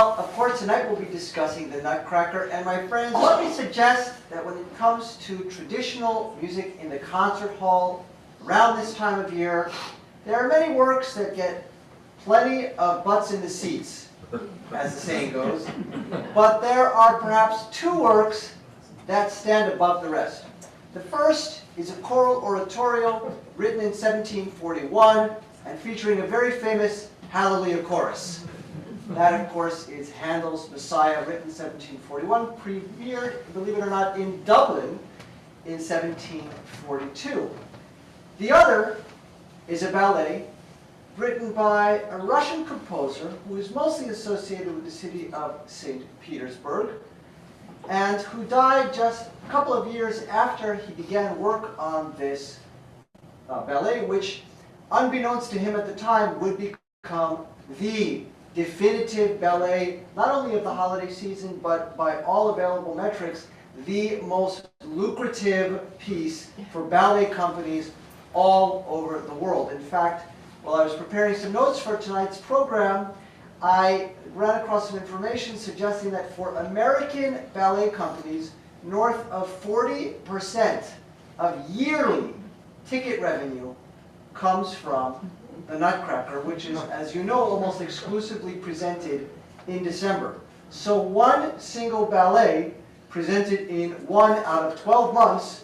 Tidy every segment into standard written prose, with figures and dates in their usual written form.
Well, of course, tonight we'll be discussing the Nutcracker, and my friends, let me suggest that when it comes to traditional music in the concert hall around this time of year, there are many works that get plenty of butts in the seats, as the saying goes, but there are perhaps two works that stand above the rest. The first is a choral oratorio written in 1741 and featuring a very famous Hallelujah chorus. That, of course, is Handel's Messiah, written in 1741, premiered, believe it or not, in Dublin in 1742. The other is a ballet written by a Russian composer who is mostly associated with the city of St. Petersburg and who died just a couple of years after he began work on this ballet, which, unbeknownst to him at the time, would become the definitive ballet, not only of the holiday season, but by all available metrics, the most lucrative piece for ballet companies all over the world. In fact, while I was preparing some notes for tonight's program, I ran across some information suggesting that for American ballet companies, north of 40% of yearly ticket revenue comes from the Nutcracker, which is, as you know, almost exclusively presented in December. So one single ballet presented in 1 out of 12 months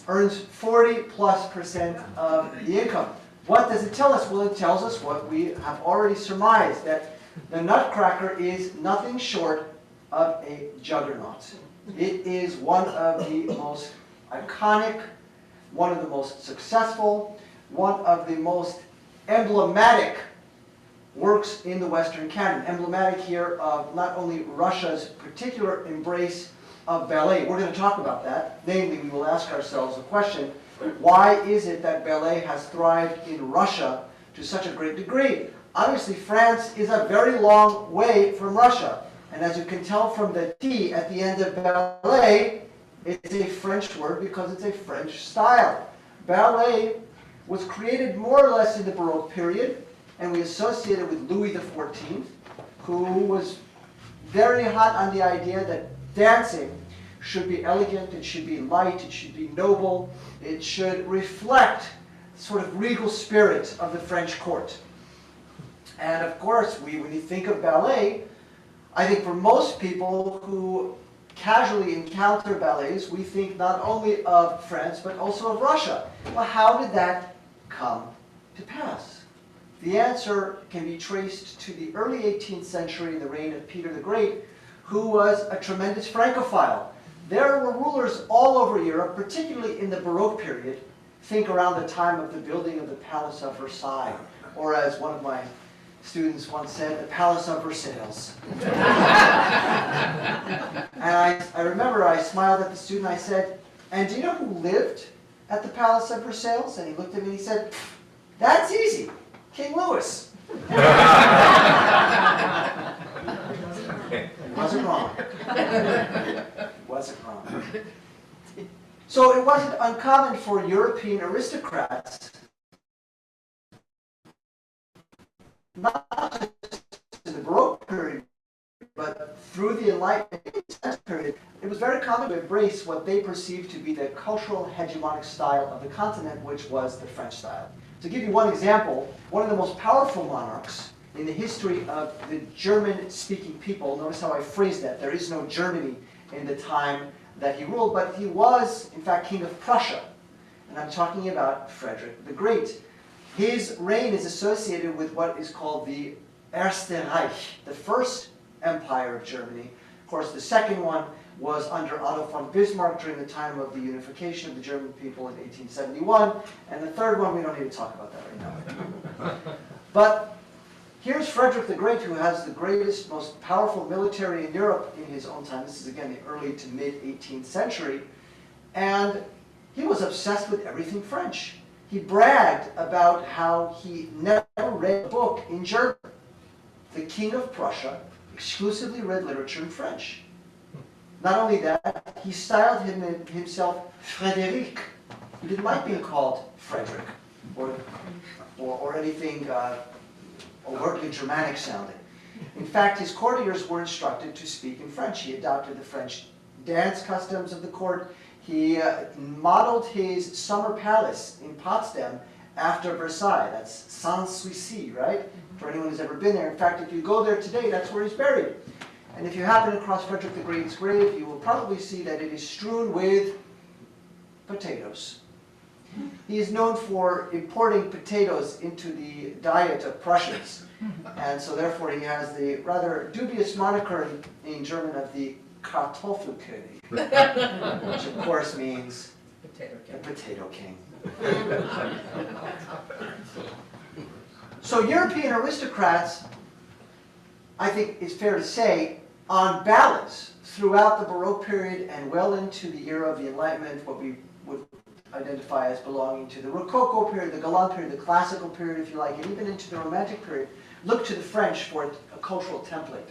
earns 40+% of the income. What does it tell us? Well, it tells us what we have already surmised, that the Nutcracker is nothing short of a juggernaut. It is one of the most iconic, one of the most successful, one of the most emblematic works in the Western canon. Emblematic here of not only Russia's particular embrace of ballet. We're going to talk about that. Namely, we will ask ourselves the question, why is it that ballet has thrived in Russia to such a great degree? Obviously, France is a very long way from Russia. And as you can tell from the T at the end of ballet, it's a French word because it's a French style. Ballet was created more or less in the Baroque period, and we associate it with Louis XIV, who was very hot on the idea that dancing should be elegant, it should be light, it should be noble, it should reflect the sort of regal spirit of the French court. And of course, when you think of ballet, I think for most people who casually encounter ballets, we think not only of France, but also of Russia. Well, how did that come to pass? The answer can be traced to the early 18th century in the reign of Peter the Great, who was a tremendous Francophile. There were rulers all over Europe, particularly in the Baroque period. Think around the time of the building of the Palace of Versailles, or as one of my students once said, the Palace of Versailles. And I remember I smiled at the student, I said, and do you know who lived at the Palace of Versailles? And he looked at me and he said, that's easy, King Louis. Wasn't wrong. Wasn't wrong. So it wasn't uncommon for European aristocrats, not just in the Baroque period, but through the Enlightenment period, it was very common to embrace what they perceived to be the cultural hegemonic style of the continent, which was the French style. To give you one example, one of the most powerful monarchs in the history of the German-speaking people, notice how I phrased that, there is no Germany in the time that he ruled, but he was, in fact, king of Prussia. And I'm talking about Frederick the Great. His reign is associated with what is called the Erste Reich, the first empire of Germany. Of course, the second one was under Otto von Bismarck during the time of the unification of the German people in 1871. And the third one, we don't need to talk about that right now. But here's Frederick the Great, who has the greatest, most powerful military in Europe in his own time. This is, again, the early to mid-18th century. And he was obsessed with everything French. He bragged about how he never read a book in German. The King of Prussia exclusively read literature in French. Not only that, he styled himself Frédéric. He didn't like being called Frederick or anything overtly Germanic sounding. In fact, his courtiers were instructed to speak in French. He adopted the French dance customs of the court. He modeled his summer palace in Potsdam after Versailles. That's Sans-Souci, right? For anyone who's ever been there. In fact, if you go there today, that's where he's buried. And if you happen to cross Frederick the Great's grave, you will probably see that it is strewn with potatoes. He is known for importing potatoes into the diet of Prussians. And so therefore he has the rather dubious moniker in German of the Kartoffelkönig, which of course means the Potato King. So European aristocrats, I think it's fair to say, on balance throughout the Baroque period and well into the era of the Enlightenment, what we would identify as belonging to the Rococo period, the Galant period, the Classical period, if you like, and even into the Romantic period, look to the French for a cultural template.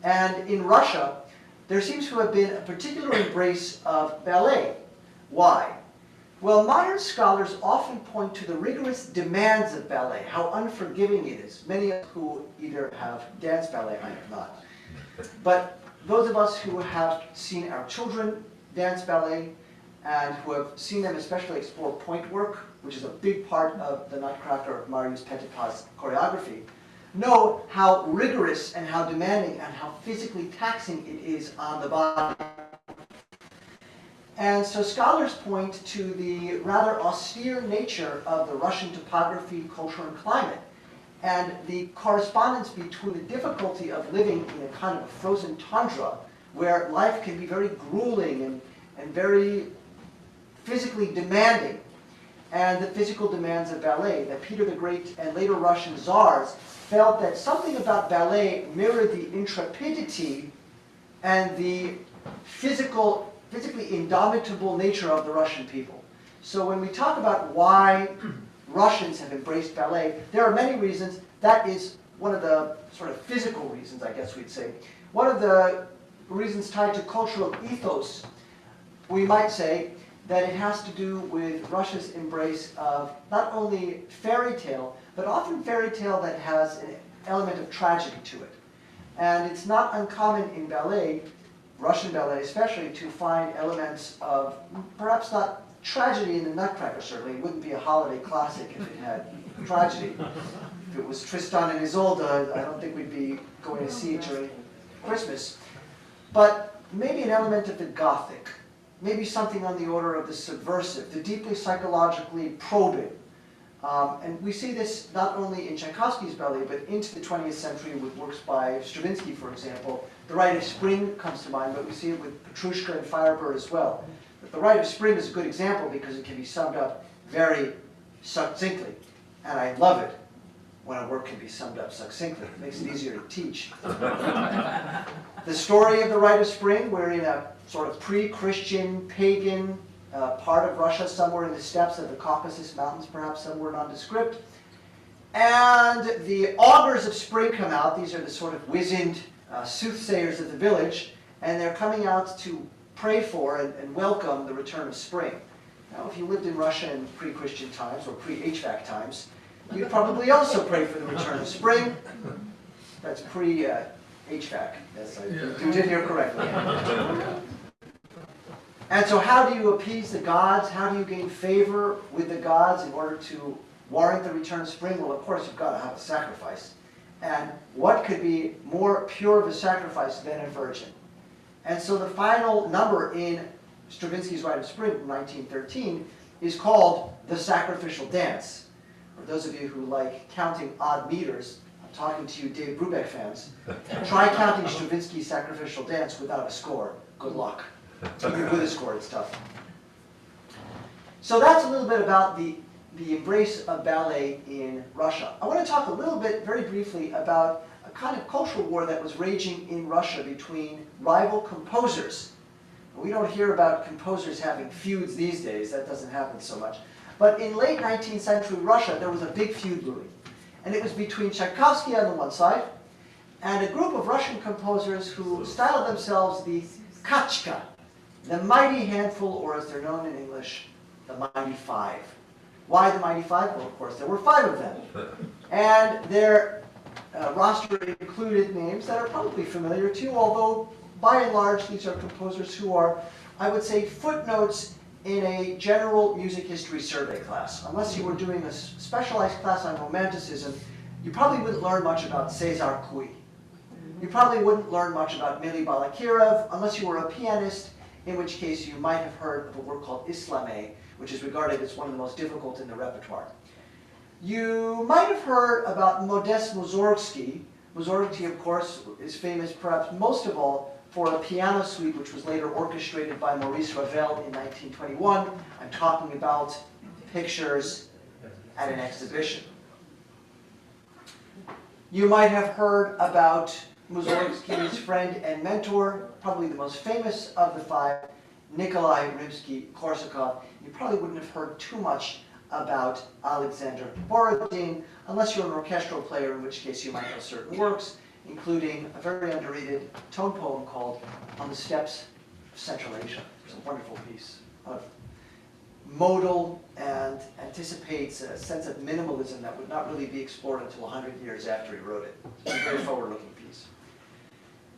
And in Russia, there seems to have been a particular embrace of ballet. Why? Well, modern scholars often point to the rigorous demands of ballet, how unforgiving it is. Many of who either have danced ballet, I have not. But those of us who have seen our children dance ballet and who have seen them especially explore point work, which is a big part of the Nutcracker of Marius Petipa's choreography, know how rigorous and how demanding and how physically taxing it is on the body. And so scholars point to the rather austere nature of the Russian topography, culture, and climate, and the correspondence between the difficulty of living in a kind of a frozen tundra where life can be very grueling and very physically demanding, and the physical demands of ballet, that Peter the Great and later Russian czars felt that something about ballet mirrored the intrepidity and the physically indomitable nature of the Russian people. So when we talk about why Russians have embraced ballet, there are many reasons. That is one of the sort of physical reasons, I guess we'd say. One of the reasons tied to cultural ethos, we might say that it has to do with Russia's embrace of not only fairy tale, but often fairy tale that has an element of tragedy to it. And it's not uncommon in ballet, Russian ballet especially, to find elements of perhaps not tragedy in the Nutcracker, certainly. It wouldn't be a holiday classic if it had tragedy. If it was Tristan and Isolde, I don't think we'd be going to see it during Christmas. But maybe an element of the Gothic, maybe something on the order of the subversive, the deeply psychologically probing. And we see this not only in Tchaikovsky's ballet, but into the 20th century with works by Stravinsky, for example. The Rite of Spring comes to mind, but we see it with Petrushka and Firebird as well. But the Rite of Spring is a good example because it can be summed up very succinctly. And I love it when a work can be summed up succinctly. It makes it easier to teach. The story of the Rite of Spring, we're in a sort of pre-Christian, pagan part of Russia, somewhere in the steppes of the Caucasus Mountains, perhaps somewhere nondescript. And the augurs of spring come out. These are the sort of wizened soothsayers of the village, and they're coming out to pray for and welcome the return of spring. Now, if you lived in Russia in pre-Christian times, or pre-HVAC times, you'd probably also pray for the return of spring. That's pre-HVAC. Yes, you did hear correctly. And so how do you appease the gods? How do you gain favor with the gods in order to warrant the return of spring? Well, of course, you've got to have a sacrifice. And what could be more pure of a sacrifice than a virgin? And so the final number in Stravinsky's Rite of Spring from 1913 is called The Sacrificial Dance. For those of you who like counting odd meters, I'm talking to you Dave Brubeck fans, try counting Stravinsky's Sacrificial Dance without a score. Good luck. Even with a score, it's tough. So that's a little bit about the embrace of ballet in Russia. I want to talk a little bit, very briefly, about a kind of cultural war that was raging in Russia between rival composers. We don't hear about composers having feuds these days. That doesn't happen so much. But in late 19th century Russia, there was a big feud brewing. And it was between Tchaikovsky on the one side and a group of Russian composers who styled themselves the Kachka, the Mighty Handful, or as they're known in English, the Mighty Five. Why the Mighty Five? Well, of course, there were five of them. And their roster included names that are probably familiar to you, although by and large these are composers who are, I would say, footnotes in a general music history survey class. Unless you were doing a specialized class on Romanticism, you probably wouldn't learn much about César Cui. You probably wouldn't learn much about Mili Balakirev unless you were a pianist, in which case you might have heard of a work called Islamé, which is regarded as one of the most difficult in the repertoire. You might have heard about Modest Mussorgsky. Mussorgsky, of course, is famous perhaps most of all for a piano suite which was later orchestrated by Maurice Ravel in 1921. I'm talking about Pictures at an Exhibition. You might have heard about Mussorgsky's friend and mentor, probably the most famous of the five, Nikolai Rimsky-Korsakov. You probably wouldn't have heard too much about Alexander Borodin, unless you're an orchestral player, in which case you might know certain works, including a very underrated tone poem called On the Steppes of Central Asia. It's a wonderful piece of modal and anticipates a sense of minimalism that would not really be explored until 100 years after he wrote it. It's a very forward-looking piece.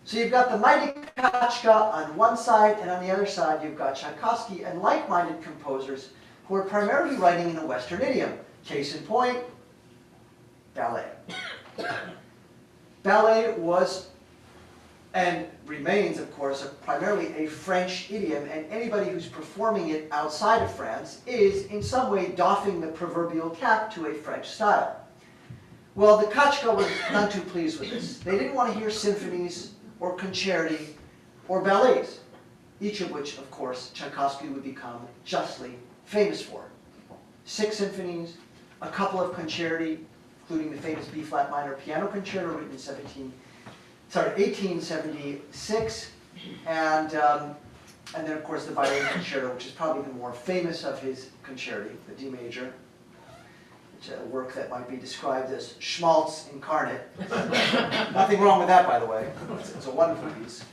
So you've got the mighty Kachka on one side, and on the other side you've got Tchaikovsky and like-minded composers who are primarily writing in a Western idiom. Case in point, ballet. Ballet was, and remains, of course, primarily a French idiom, and anybody who's performing it outside of France is, in some way, doffing the proverbial cap to a French style. Well, the Kachka was none too pleased with this. They didn't want to hear symphonies or concerti or ballets, each of which, of course, Tchaikovsky would become justly famous for. 6 symphonies, a couple of concerti, including the famous B-flat minor piano concerto written in 1876, and then of course the violin concerto, which is probably the more famous of his concerti, the D major, which is a work that might be described as schmaltz incarnate. Nothing wrong with that, by the way. It's a wonderful piece.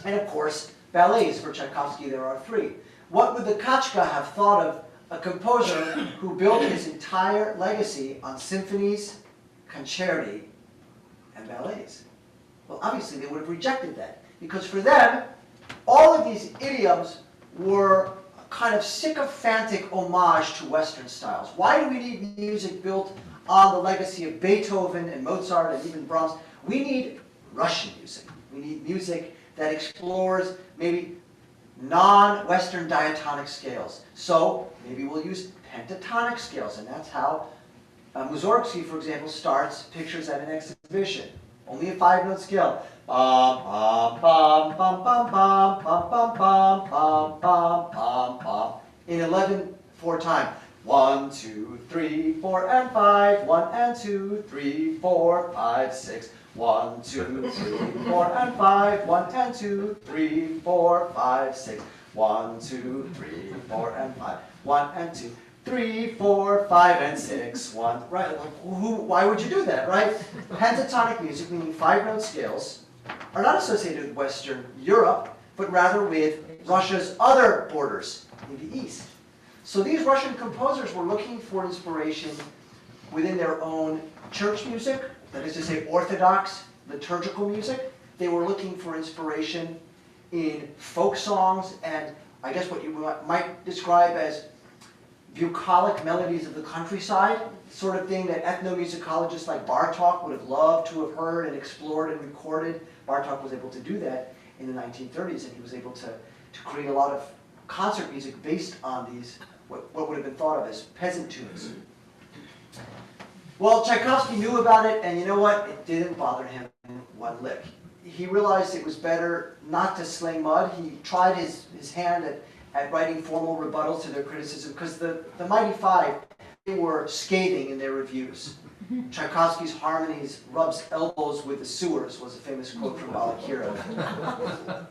And of course, ballets. For Tchaikovsky, there are 3. What would the Kachka have thought of a composer who built his entire legacy on symphonies, concerti, and ballets? Well, obviously they would have rejected that, because for them, all of these idioms were a kind of sycophantic homage to Western styles. Why do we need music built on the legacy of Beethoven and Mozart and even Brahms? We need Russian music. We need music that explores maybe non-Western diatonic scales. So maybe we'll use pentatonic scales, and that's how Mussorgsky, for example, starts Pictures at an Exhibition. Only a 5-note scale. Bum, bum, bum, bum, bum, bum, bum, bum, bum, bum, bum, bum, bum. In 11/4 time. 1, 2, 3, 4, and 5. 1 and 2, 3, 4, 5, 6. 1, 2, 3, 4, and 5. 1 and 2, 3, 4, 5, 6. 1, 2, 3, 4, and 5. 1 and 2, 3, 4, 5, and 6. 1. Right? Why would you do that, right? Pentatonic music, meaning 5-note scales, are not associated with Western Europe, but rather with Russia's other borders in the east. So these Russian composers were looking for inspiration within their own church music, that is to say, Orthodox liturgical music. They were looking for inspiration in folk songs and, I guess, what you might describe as bucolic melodies of the countryside, the sort of thing that ethnomusicologists like Bartók would have loved to have heard and explored and recorded. Bartók was able to do that in the 1930s, and he was able to create a lot of concert music based on these, what would have been thought of as peasant tunes. Well, Tchaikovsky knew about it, and you know what? It didn't bother him one lick. He realized it was better not to sling mud. He tried his hand at writing formal rebuttals to their criticism, because the Mighty Five, they were scathing in their reviews. Tchaikovsky's harmonies rubs elbows with the sewers, was a famous quote from Balakirev.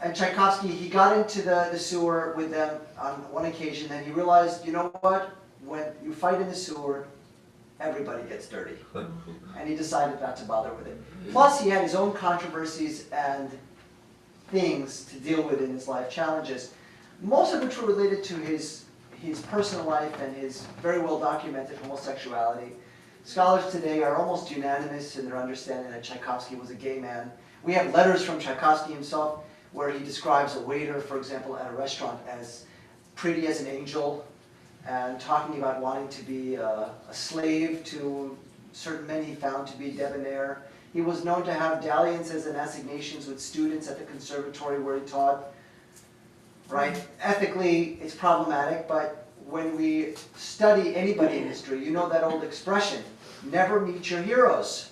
And Tchaikovsky, he got into the sewer with them on one occasion, and he realized, you know what? When you fight in the sewer, everybody gets dirty. And he decided not to bother with it. Plus, he had his own controversies and things to deal with in his life, challenges, most of which were related to his his personal life and his very well documented homosexuality. Scholars today are almost unanimous in their understanding that Tchaikovsky was a gay man. We have letters from Tchaikovsky himself where he describes a waiter, for example, at a restaurant as pretty as an angel, and talking about wanting to be a slave to certain men he found to be debonair. He was known to have dalliances and assignations with students at the conservatory where he taught. Right? Ethically, it's problematic, but when we study anybody in history, you know that old expression, never meet your heroes.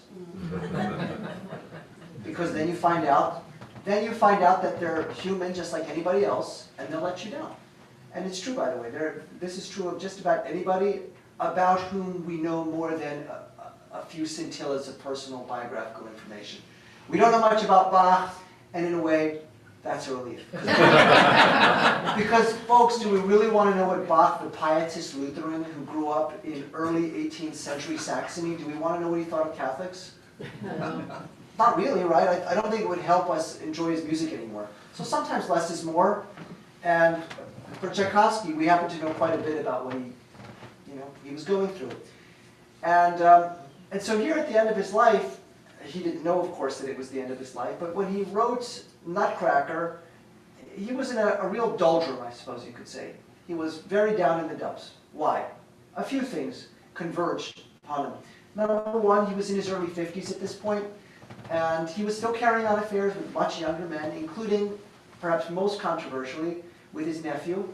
Because then you find out that they're human just like anybody else, and they'll let you down. And it's true, by the way. This is true of just about anybody about whom we know more than a few scintillas of personal biographical information. We don't know much about Bach, and in a way, that's a relief. Because, folks, do we really want to know what Bach, the pietist Lutheran who grew up in early 18th century Saxony, do we want to know what he thought of Catholics? Not really, right? I don't think it would help us enjoy his music anymore. So sometimes less is more. And for Tchaikovsky, we happen to know quite a bit about what he was going through. And so here at the end of his life, he didn't know, of course, that it was the end of his life, but when he wrote Nutcracker, he was in a real doldrum, I suppose you could say. He was very down in the dumps. Why? A few things converged upon him. Number one, he was in his early 50s at this point, and he was still carrying on affairs with much younger men, including, perhaps most controversially, with his nephew.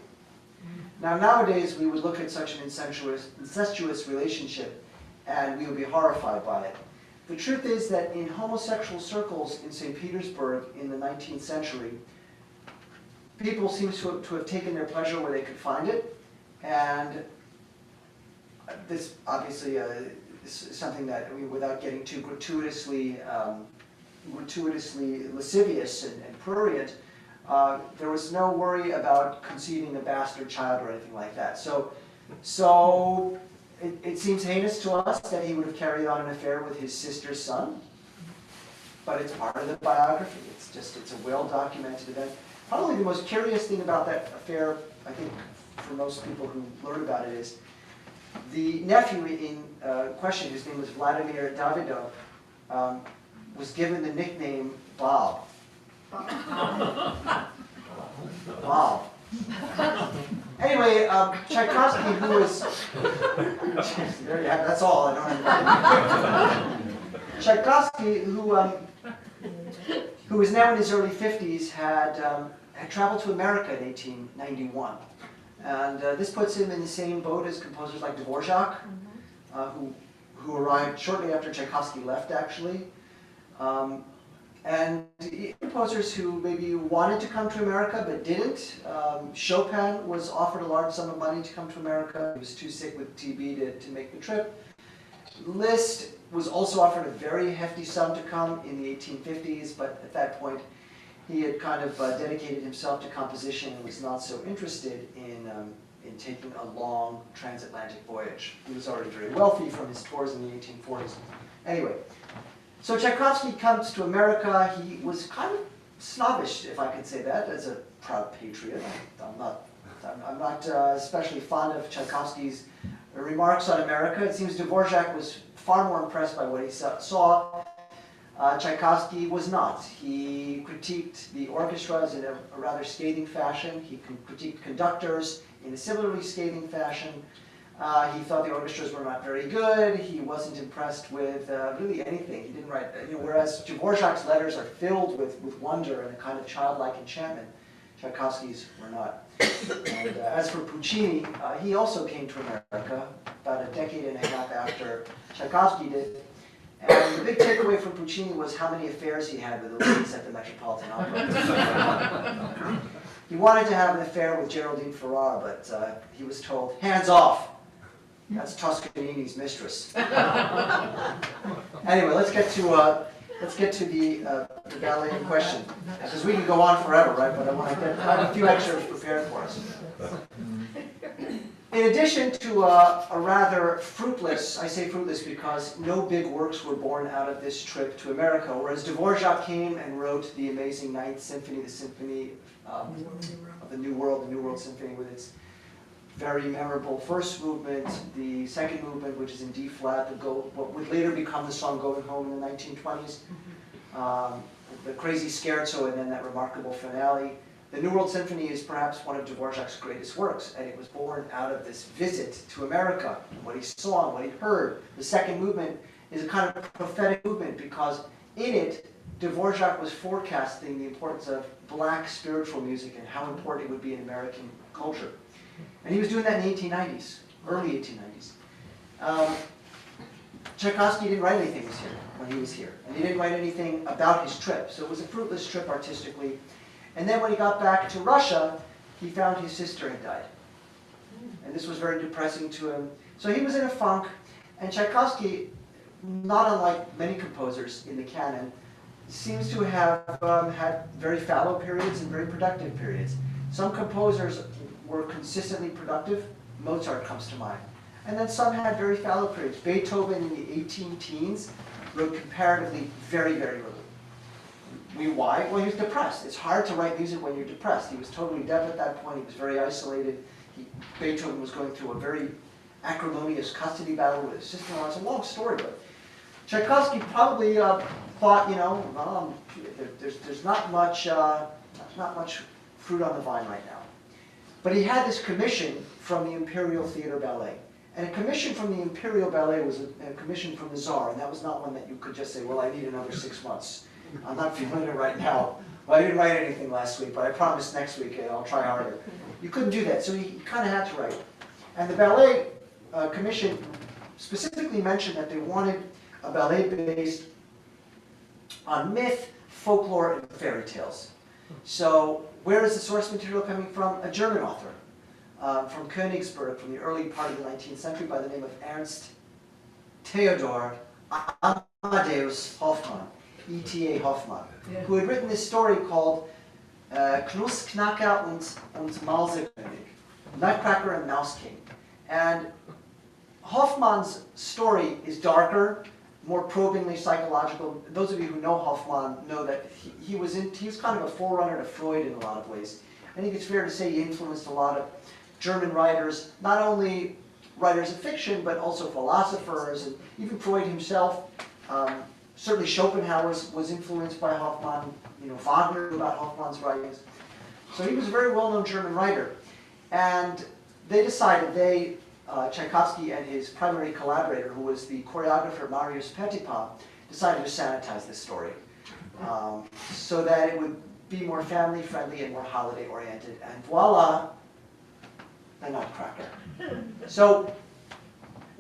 Now, nowadays, we would look at such an incestuous relationship, and we would be horrified by it. The truth is that in homosexual circles in St. Petersburg in the 19th century, people seem to have taken their pleasure where they could find it, and this obviously is something that, without getting too gratuitously lascivious and prurient, there was no worry about conceiving a bastard child or anything like that. So it seems heinous to us that he would have carried on an affair with his sister's son, but it's part of the biography. It's a well-documented event. Probably the most curious thing about that affair, I think, for most people who learn about it, is the nephew in question, whose name was Vladimir Davidov, was given the nickname Bob. Bob. Anyway, Tchaikovsky, who was... there you have it, that's all. I don't have Tchaikovsky, who was now in his early 50s, had traveled to America in 1891. And this puts him in the same boat as composers like Dvorak, who arrived shortly after Tchaikovsky left, actually. And composers who maybe wanted to come to America but didn't. Chopin was offered a large sum of money to come to America. He was too sick with TB to make the trip. Liszt was also offered a very hefty sum to come in the 1850s, but at that point he had kind of dedicated himself to composition and was not so interested in taking a long transatlantic voyage. He was already very wealthy from his tours in the 1840s. Anyway. So Tchaikovsky comes to America. He was kind of snobbish, if I could say that, as a proud patriot. I'm not especially fond of Tchaikovsky's remarks on America. It seems Dvorak was far more impressed by what he saw. Tchaikovsky was not. He critiqued the orchestras in a rather scathing fashion. He critiqued conductors in a similarly scathing fashion. He thought the orchestras were not very good. He wasn't impressed with really anything. He didn't write, whereas Dvorak's letters are filled with wonder and a kind of childlike enchantment, Tchaikovsky's were not. And as for Puccini, he also came to America about a decade and a half after Tchaikovsky did. And the big takeaway from Puccini was how many affairs he had with the ladies at the Metropolitan Opera. He wanted to have an affair with Geraldine Farrar, but he was told, hands off. That's Toscanini's mistress. Anyway, let's get to the ballet in question, because we can go on forever, right? But I have a few excerpts prepared for us. In addition to a rather fruitless, I say fruitless because no big works were born out of this trip to America, whereas Dvorak came and wrote the amazing Ninth Symphony, the Symphony of the New World Symphony with its very memorable first movement, the second movement, which is in D flat, what would later become the song Going Home in the 1920s, the crazy scherzo, and then that remarkable finale. The New World Symphony is perhaps one of Dvorak's greatest works, and it was born out of this visit to America, what he saw, what he heard. The second movement is a kind of prophetic movement because in it, Dvorak was forecasting the importance of black spiritual music and how important it would be in American culture. And he was doing that in the 1890s, early 1890s. Tchaikovsky didn't write anything when he was here, and he didn't write anything about his trip, so it was a fruitless trip artistically. And then when he got back to Russia, he found his sister had died. And this was very depressing to him. So he was in a funk, and Tchaikovsky, not unlike many composers in the canon, seems to have had very fallow periods and very productive periods. Some composers were consistently productive. Mozart comes to mind. And then some had very fallow periods. Beethoven in the 18 teens wrote comparatively very, very little. Why? Well, he was depressed. It's hard to write music when you're depressed. He was totally deaf at that point. He was very isolated. Beethoven was going through a very acrimonious custody battle with his sister-in-law. It's a long story, but Tchaikovsky probably thought, well, there's not much fruit on the vine right now. But he had this commission from the Imperial Theater Ballet. And a commission from the Imperial Ballet was a commission from the Tsar, and that was not one that you could just say, well, I need another 6 months. I'm not feeling it right now. Well, I didn't write anything last week, but I promise next week I'll try harder. You couldn't do that, so he kind of had to write. And the ballet commission specifically mentioned that they wanted a ballet based on myth, folklore, and fairy tales. So where is the source material coming from? A German author from Königsberg, from the early part of the 19th century, by the name of Ernst Theodor Amadeus Hoffmann. E.T.A. Hoffmann, who had written this story called Nuscracker und Mausekönig, Nutcracker and Mouse King. And Hoffmann's story is darker, more probingly psychological. Those of you who know Hoffmann know that he was kind of a forerunner to Freud in a lot of ways. I think it's fair to say he influenced a lot of German writers, not only writers of fiction, but also philosophers, and even Freud himself. Certainly Schopenhauer was influenced by Hoffmann. Wagner knew about Hoffmann's writings. So he was a very well-known German writer. And they decided, Tchaikovsky and his primary collaborator, who was the choreographer Marius Petipa, decided to sanitize this story so that it would be more family-friendly and more holiday-oriented. And voila, the Nutcracker. So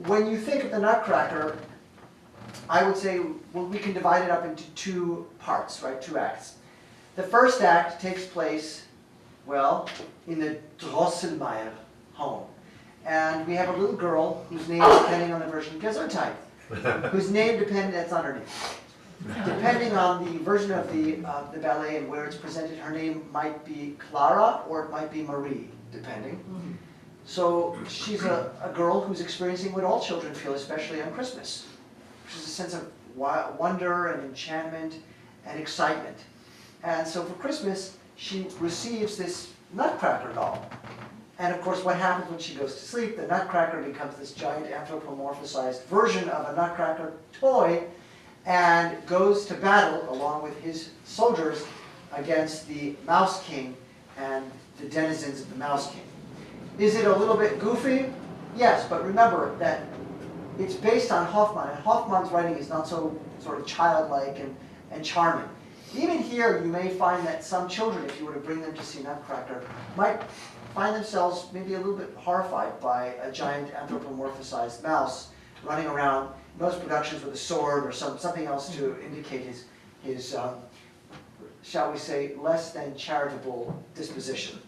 when you think of the Nutcracker, I would say, well, we can divide it up into two parts, right? Two acts. The first act takes place, well, in the Drosselmeyer home. And we have a little girl whose name, depending on the version, Gesundheit, whose name that's not her name. Depending on the version of the ballet and where it's presented, her name might be Clara or it might be Marie, depending. So she's a girl who's experiencing what all children feel, especially on Christmas, which is a sense of wonder and enchantment and excitement. And so for Christmas, she receives this Nutcracker doll. And of course, what happens when she goes to sleep? The Nutcracker becomes this giant anthropomorphized version of a Nutcracker toy and goes to battle along with his soldiers against the Mouse King and the denizens of the Mouse King. Is it a little bit goofy? Yes, but remember that it's based on Hoffmann, and Hoffmann's writing is not so sort of childlike and charming. Even here, you may find that some children, if you were to bring them to see Nutcracker, might find themselves maybe a little bit horrified by a giant anthropomorphized mouse running around, most productions with a sword or something else to indicate his shall we say, less than charitable disposition.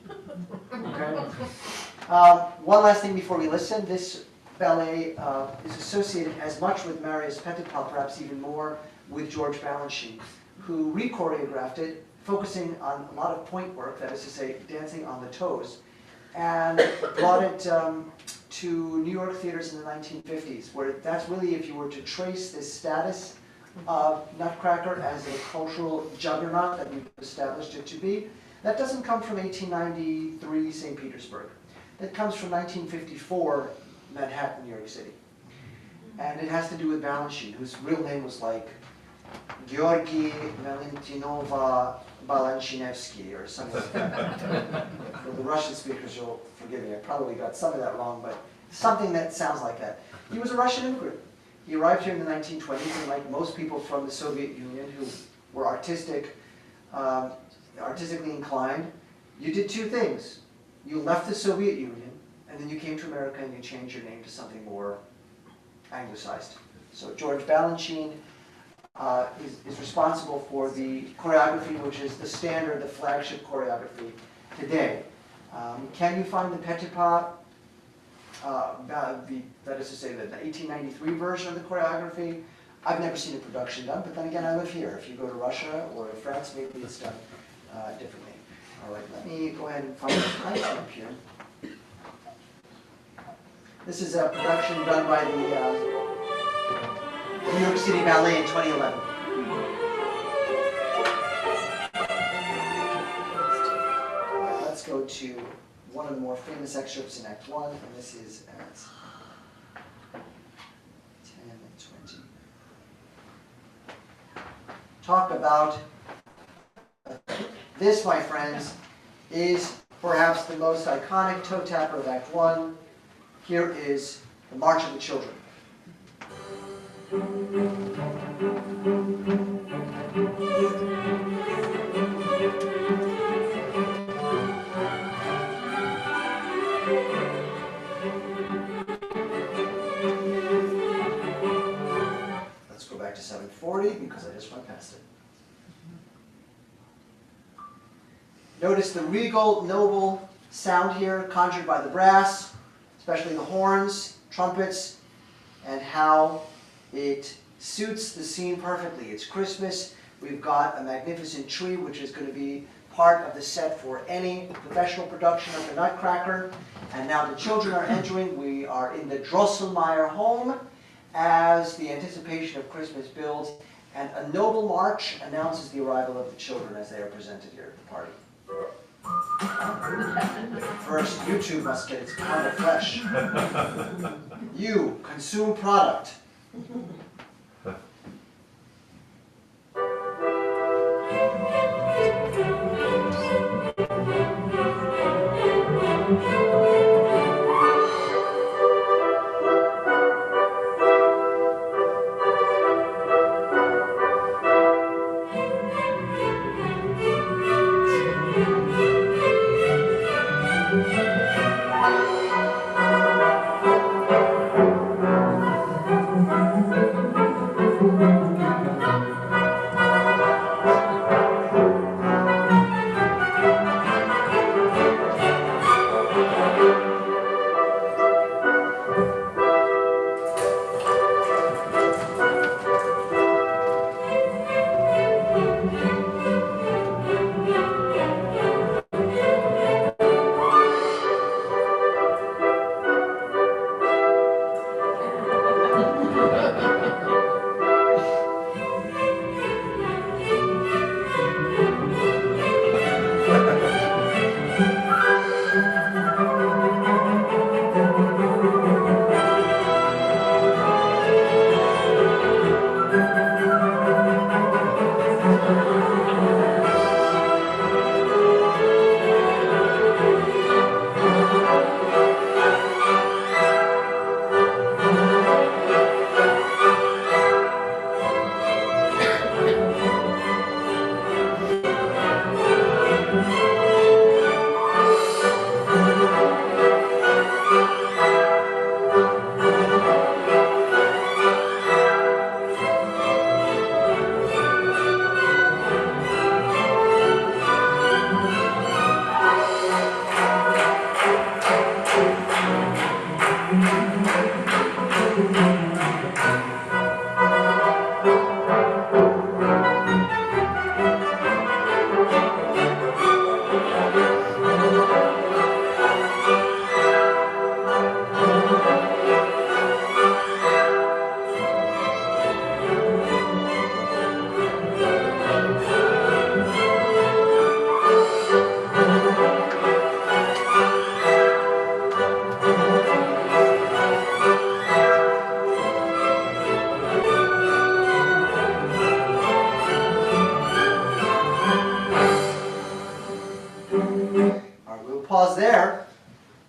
Okay? One last thing before we listen. This ballet is associated as much with Marius Petipa, perhaps even more with George Balanchine, who re-choreographed it, focusing on a lot of point work, that is to say, dancing on the toes, and brought it to New York theaters in the 1950s, where that's really, if you were to trace this status of Nutcracker as a cultural juggernaut that we've established it to be, that doesn't come from 1893 St. Petersburg. that comes from 1954, Manhattan, New York City. And it has to do with Balanchine, whose real name was like Georgy Valentinova Balanchinevsky or something like that. For the Russian speakers, you'll forgive me, I probably got some of that wrong, but something that sounds like that. He was a Russian immigrant. He arrived here in the 1920s, and like most people from the Soviet Union who were artistically inclined, you did two things. You left the Soviet Union, and then you came to America and you changed your name to something more anglicized. So George Balanchine is responsible for the choreography, which is the standard, the flagship choreography today. Can you find the Petit Pas, that is to say, the 1893 version of the choreography? I've never seen a production done, but then again, I live here. If you go to Russia or France, maybe it's done differently. All right, let me go ahead and find the timestamp here. This is a production done by the New York City Ballet in 2011. All right, let's go to one of the more famous excerpts in Act 1, and this is at 10:20. Talk about this, my friends, is perhaps the most iconic toe tapper of Act 1. Here is the March of the Children. Let's go back to 740 because I just went past it. Notice the regal, noble sound here conjured by the brass, especially the horns, trumpets, and how it suits the scene perfectly. It's Christmas. We've got a magnificent tree, which is going to be part of the set for any professional production of the Nutcracker. And now the children are entering. We are in the Drosselmeyer home as the anticipation of Christmas builds. And a noble march announces the arrival of the children as they are presented here at the party. First, you two must get its pound of flesh. You, consume product. All right, we'll pause there.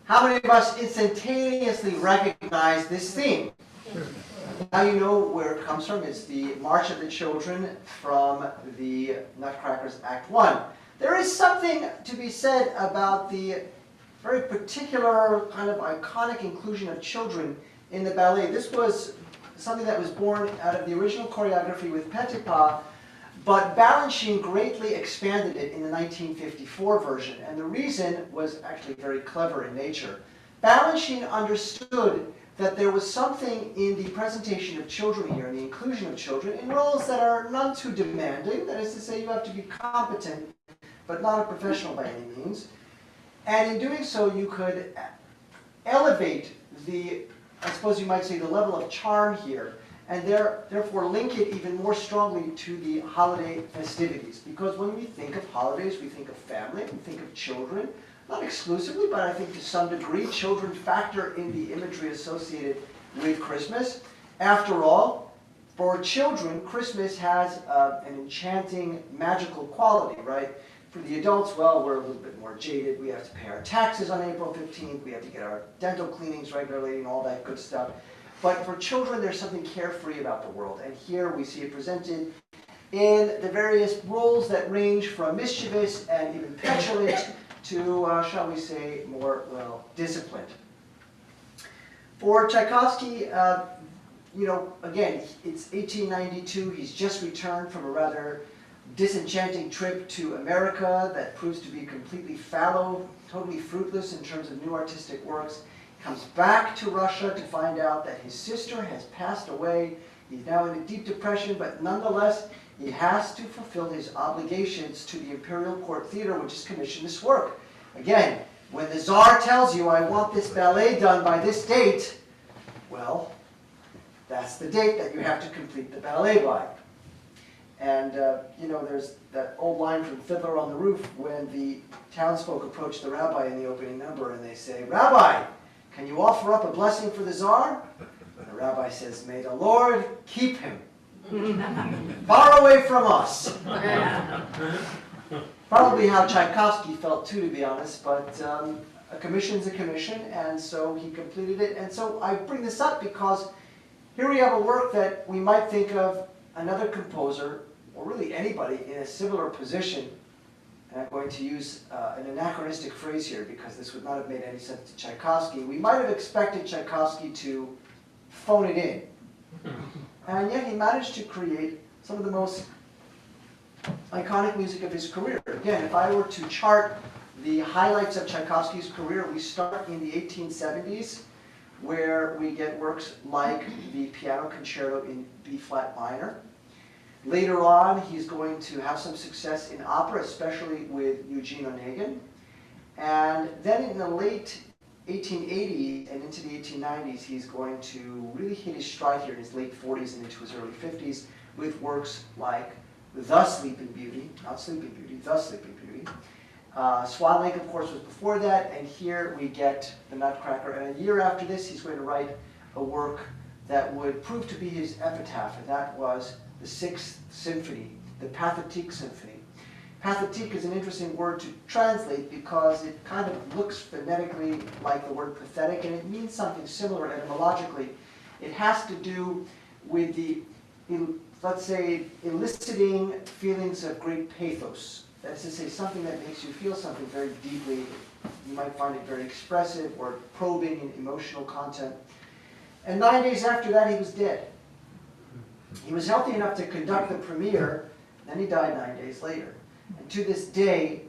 How many of us instantaneously recognize this theme? Now you know where it comes from. It's the March of the Children from the Nutcracker's Act 1. There is something to be said about the very particular kind of iconic inclusion of children in the ballet. This was something that was born out of the original choreography with E.T.A, but Balanchine greatly expanded it in the 1954 version, and the reason was actually very clever in nature. Balanchine understood that there was something in the presentation of children here, and the inclusion of children, in roles that are none too demanding. That is to say, you have to be competent, but not a professional by any means. And in doing so, you could elevate the, I suppose you might say, the level of charm here, and therefore link it even more strongly to the holiday festivities. Because when we think of holidays, we think of family, we think of children. Not exclusively, but I think to some degree, children factor in the imagery associated with Christmas. After all, for children, Christmas has an enchanting, magical quality, right? For the adults, well, we're a little bit more jaded. We have to pay our taxes on April 15th. We have to get our dental cleanings regularly and all that good stuff. But for children, there's something carefree about the world. And here we see it presented in the various roles that range from mischievous and even petulant to, shall we say, more, well, disciplined. For Tchaikovsky, again, it's 1892. He's just returned from a rather disenchanting trip to America that proves to be completely fallow, totally fruitless in terms of new artistic works. He comes back to Russia to find out that his sister has passed away. He's now in a deep depression, but nonetheless, he has to fulfill his obligations to the Imperial Court Theater, which has commissioned this work. Again, when the Tsar tells you, I want this ballet done by this date, well, that's the date that you have to complete the ballet by. And, there's that old line from Fiddler on the Roof when the townsfolk approach the rabbi in the opening number and they say, Rabbi, can you offer up a blessing for the Tsar? And the rabbi says, may the Lord keep him far away from us. Probably how Tchaikovsky felt too, to be honest, but a commission's a commission, and so he completed it. And so I bring this up because here we have a work that we might think of another composer, or really anybody in a similar position, and I'm going to use an anachronistic phrase here because this would not have made any sense to Tchaikovsky. We might have expected Tchaikovsky to phone it in. And yet he managed to create some of the most iconic music of his career. Again, if I were to chart the highlights of Tchaikovsky's career, we start in the 1870s, where we get works like the Piano Concerto in B-flat minor. Later on, he's going to have some success in opera, especially with Eugene Onegin. And then in the late 1880s and into the 1890s, he's going to really hit his stride here in his late 40s and into his early 50s with works like The Sleeping Beauty, not Sleeping Beauty, The Sleeping Beauty. Swan Lake, of course, was before that, and here we get The Nutcracker. And a year after this, he's going to write a work that would prove to be his epitaph, and that was the Sixth Symphony, the Pathétique Symphony. Pathétique is an interesting word to translate because it kind of looks phonetically like the word pathetic, and it means something similar etymologically. It has to do with the, let's say, eliciting feelings of great pathos. That is to say, something that makes you feel something very deeply. You might find it very expressive or probing in emotional content. And 9 days after that, he was dead. He was healthy enough to conduct the premiere, then he died 9 days later. And to this day,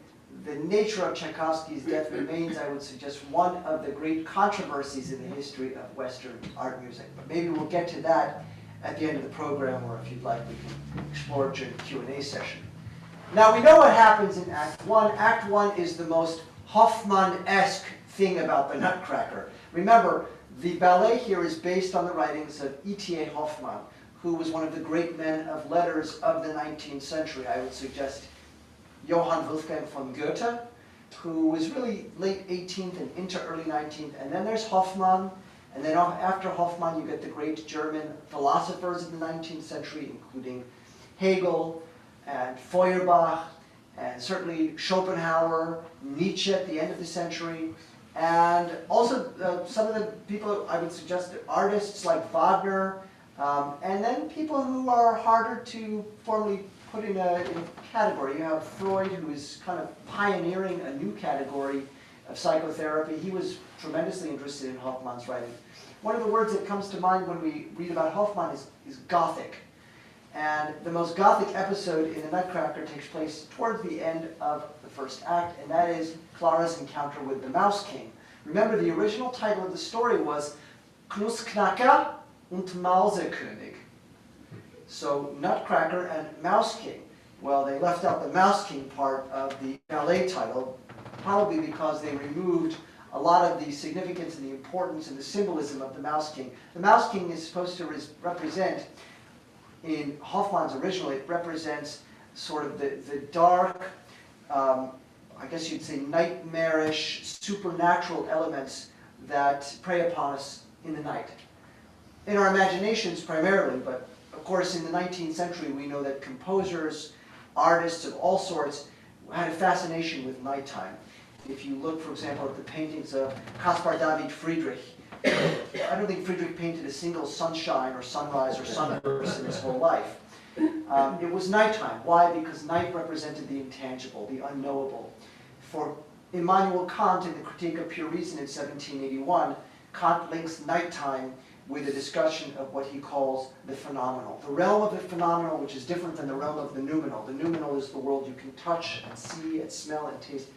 the nature of Tchaikovsky's death remains, I would suggest, one of the great controversies in the history of Western art music. But maybe we'll get to that at the end of the program, or if you'd like, we can explore it during the Q&A session. Now, we know what happens in Act 1. Act 1 is the most Hoffmann-esque thing about the Nutcracker. Remember, the ballet here is based on the writings of E.T.A. Hoffmann, who was one of the great men of letters of the 19th century. I would suggest Johann Wolfgang von Goethe, who was really late 18th and into early 19th. And then there's Hoffmann. And then after Hoffmann, you get the great German philosophers of the 19th century, including Hegel and Feuerbach and certainly Schopenhauer, Nietzsche at the end of the century, and also some of the people I would suggest artists like Wagner, and then people who are harder to formally put in a category. You have Freud, who is kind of pioneering a new category of psychotherapy. He was tremendously interested in Hoffmann's writing. One of the words that comes to mind when we read about Hoffmann is Gothic. And the most Gothic episode in the Nutcracker takes place towards the end of the first act, and that is Clara's encounter with the Mouse King. Remember, the original title of the story was Nutcracker und Mausekönig. So Nutcracker and Mouse King. Well, they left out the Mouse King part of the ballet title, probably because they removed a lot of the significance and the importance and the symbolism of the Mouse King. The Mouse King is supposed to represent, in Hoffmann's original, it represents sort of the dark, I guess you'd say nightmarish, supernatural elements that prey upon us in the night. In our imaginations primarily, but of course in the 19th century we know that composers, artists of all sorts had a fascination with nighttime. If you look, for example, at the paintings of Caspar David Friedrich, I don't think Friedrich painted a single sunshine or sunrise or sunburst in his whole life. It was nighttime. Why? Because night represented the intangible, the unknowable. For Immanuel Kant, in the Critique of Pure Reason in 1781, Kant links nighttime with a discussion of what he calls the phenomenal. The realm of the phenomenal, which is different than the realm of the noumenal. The noumenal is the world you can touch and see and smell and taste.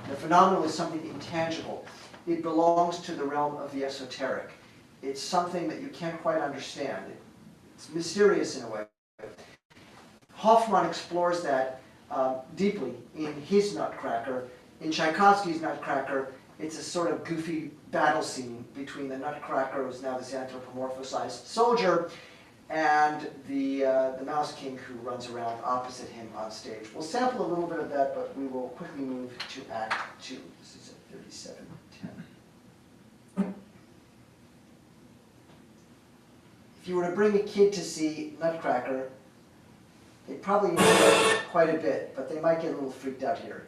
The phenomenal is something intangible. It belongs to the realm of the esoteric. It's something that you can't quite understand. It's mysterious in a way. Hoffmann explores that deeply in his Nutcracker. In Tchaikovsky's Nutcracker, it's a sort of goofy battle scene between the Nutcracker, who's now this anthropomorphized soldier, and the Mouse King, who runs around opposite him on stage. We'll sample a little bit of that, but we will quickly move to Act 2. This is at 37:10. If you were to bring a kid to see Nutcracker, they'd probably enjoy it quite a bit, but they might get a little freaked out here.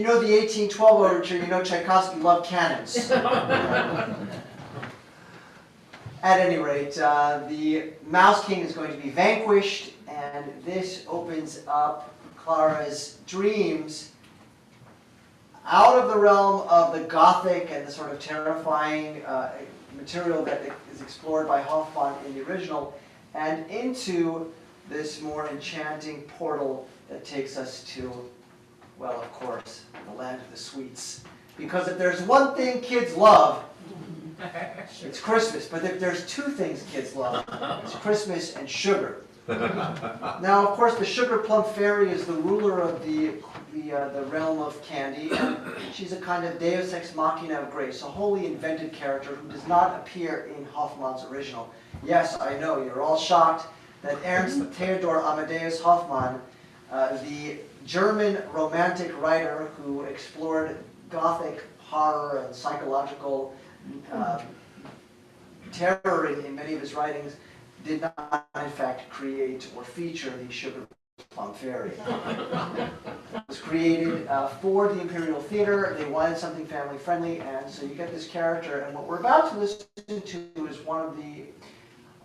The 1812 overture, you know Tchaikovsky loved cannons. At any rate, the Mouse King is going to be vanquished, and this opens up Clara's dreams out of the realm of the Gothic and the sort of terrifying material that is explored by Hoffmann in the original, and into this more enchanting portal that takes us to, well, of course, the land of the sweets. Because if there's one thing kids love, it's Christmas. But if there's two things kids love, it's Christmas and sugar. Now, of course, the sugar plum fairy is the ruler of the realm of candy, and she's a kind of deus ex machina of grace, a wholly invented character who does not appear in Hoffmann's original. Yes, I know, you're all shocked that Ernst Theodor Amadeus Hoffmann, the German romantic writer who explored Gothic horror and psychological terror in many of his writings, did not, in fact, create or feature the sugar plum fairy. It was created for the Imperial Theater. They wanted something family-friendly, and so you get this character. And what we're about to listen to is one of the,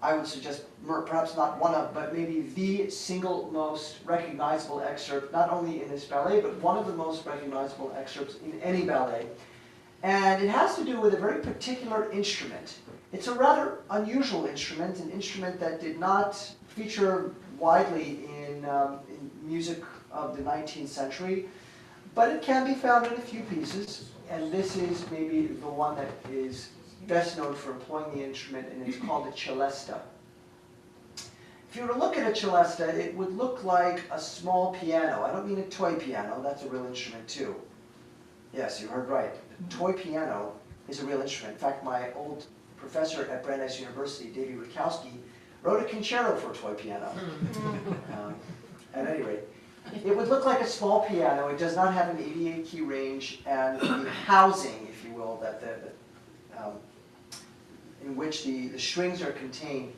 I would suggest, perhaps not one of, but maybe the single most recognizable excerpt, not only in this ballet, but one of the most recognizable excerpts in any ballet. And it has to do with a very particular instrument. It's a rather unusual instrument, an instrument that did not feature widely in music of the 19th century, but it can be found in a few pieces, and this is maybe the one that is best known for employing the instrument, and it's called a celesta. If you were to look at a celesta, it would look like a small piano. I don't mean a toy piano, that's a real instrument too. Yes, you heard right. A toy piano is a real instrument. In fact, my old professor at Brandeis University, David Tchaikovsky, wrote a concerto for a toy piano. At any rate, it would look like a small piano. It does not have an 88 key range, and the housing, if you will, that in which the strings are contained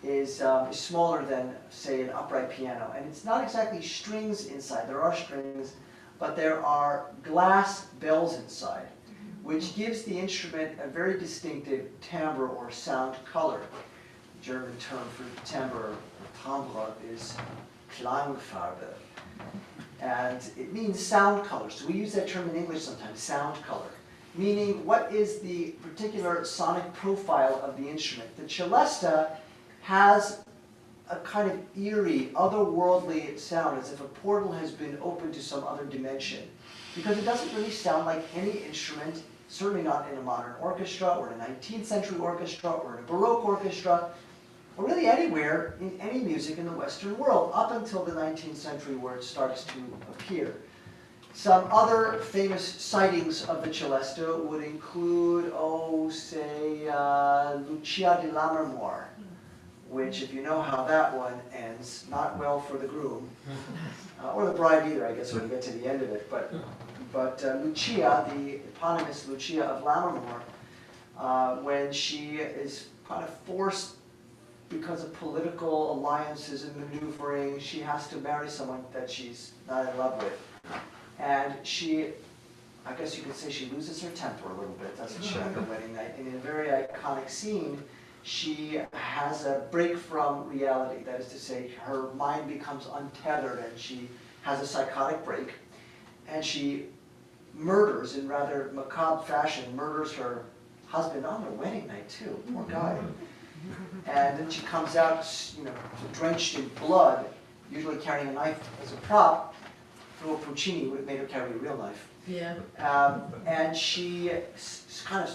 is smaller than, say, an upright piano. And it's not exactly strings inside. There are strings, but there are glass bells inside, which gives the instrument a very distinctive timbre or sound color. The German term for timbre is Klangfarbe. And it means sound color. So we use that term in English sometimes, sound color, meaning what is the particular sonic profile of the instrument. The celesta has a kind of eerie, otherworldly sound, as if a portal has been opened to some other dimension. Because it doesn't really sound like any instrument, certainly not in a modern orchestra, or in a 19th century orchestra, or in a Baroque orchestra, or really anywhere in any music in the Western world, up until the 19th century where it starts to appear. Some other famous sightings of the celesta would include, say, Lucia di Lammermoor, which, if you know how that one ends, not well for the groom, or the bride either, I guess, when you get to the end of it. But Lucia, the eponymous Lucia of Lammermoor, when she is kind of forced because of political alliances and maneuvering, she has to marry someone that she's not in love with. And she, I guess you could say, she loses her temper a little bit, doesn't she, on her wedding night? And in a very iconic scene, she has a break from reality. That is to say, her mind becomes untethered and she has a psychotic break. And she murders, in rather macabre fashion, murders her husband on their wedding night too, poor guy. And then she comes out, drenched in blood, usually carrying a knife as a prop. Though Puccini would have made her carry a real knife. Yeah. And she kind of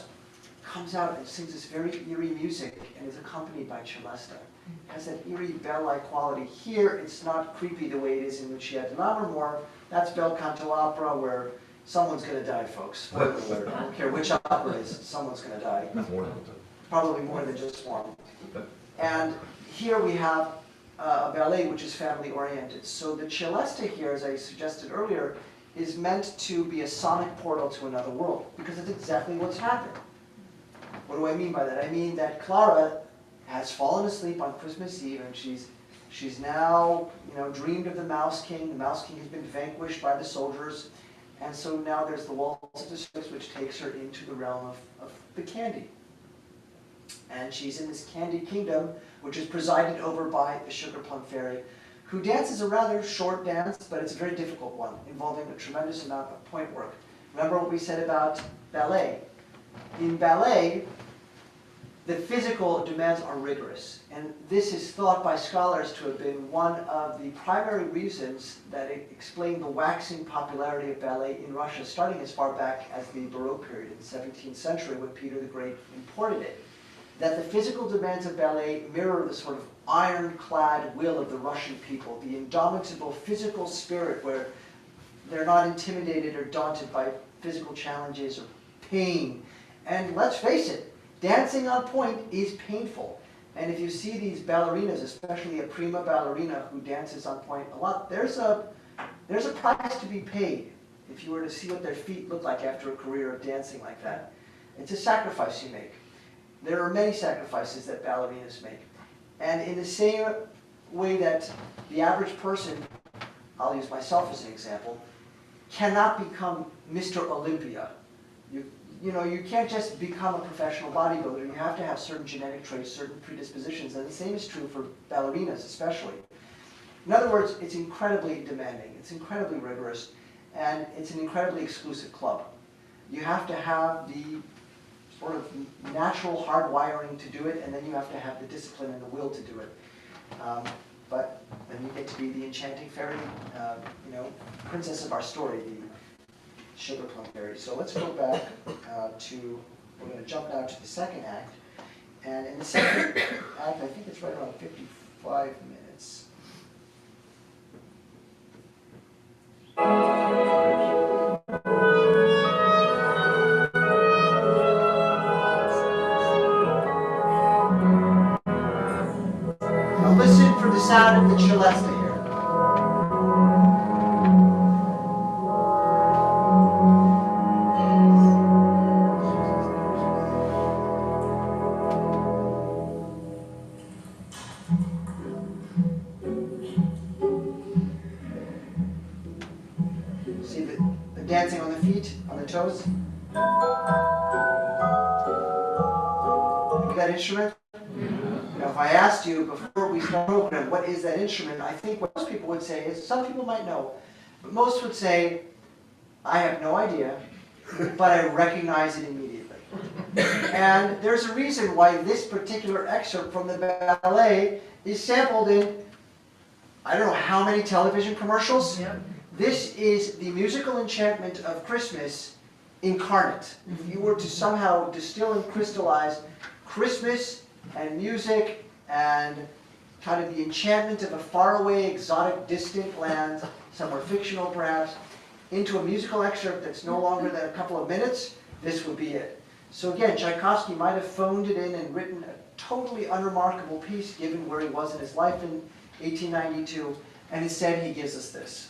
comes out and sings this very eerie music and is accompanied by celesta. It has that eerie bell-like quality. Here, it's not creepy the way it is in Lucia di Lammermoor. That's bel canto opera where someone's going to die, folks. Spoiler alert. I don't care which opera it is, someone's going to die. Probably more than just one. And here we have a ballet which is family-oriented. So the celesta here, as I suggested earlier, is meant to be a sonic portal to another world, because it's exactly what's happened. What do I mean by that? I mean that Clara has fallen asleep on Christmas Eve, and she's now dreamed of the Mouse King. The Mouse King has been vanquished by the soldiers, and so now there's the Waltz of Despair, which takes her into the realm of the candy. And she's in this candy kingdom, which is presided over by the Sugar Plum Fairy, who dances a rather short dance, but it's a very difficult one, involving a tremendous amount of point work. Remember what we said about ballet? In ballet, the physical demands are rigorous. And this is thought by scholars to have been one of the primary reasons that it explained the waxing popularity of ballet in Russia, starting as far back as the Baroque period in the 17th century when Peter the Great imported it. That the physical demands of ballet mirror the sort of ironclad will of the Russian people, the indomitable physical spirit where they're not intimidated or daunted by physical challenges or pain. And let's face it, dancing on point is painful. And if you see these ballerinas, especially a prima ballerina who dances on point a lot, there's a price to be paid if you were to see what their feet look like after a career of dancing like that. It's a sacrifice you make. There are many sacrifices that ballerinas make. And in the same way that the average person, I'll use myself as an example, cannot become Mr. Olympia. You know, you can't just become a professional bodybuilder. You have to have certain genetic traits, certain predispositions, and the same is true for ballerinas especially. In other words, it's incredibly demanding, it's incredibly rigorous, and it's an incredibly exclusive club. You have to have the sort of natural hardwiring to do it, and then you have to have the discipline and the will to do it. But then you get to be the enchanting fairy, you know, princess of our story, the sugar plum fairy. So let's go back we're going to jump now to the second act. And in the second act, I think it's right around 55 minutes. Now listen for the sound of the celesta here. See the dancing on the feet, on the toes? You got instrument? Now, if I asked you before we start the program, what is that instrument, I think what most people would say is, some people might know, but most would say, I have no idea, but I recognize it immediately. And there's a reason why this particular excerpt from the ballet is sampled in, I don't know how many television commercials. Yep. This is the musical enchantment of Christmas incarnate. If you were to somehow distill and crystallize Christmas and music and kind of the enchantment of a faraway, exotic, distant land, somewhere fictional perhaps, into a musical excerpt that's no longer than a couple of minutes, this would be it. So again, Tchaikovsky might have phoned it in and written a totally unremarkable piece given where he was in his life in 1892, and instead he gives us this.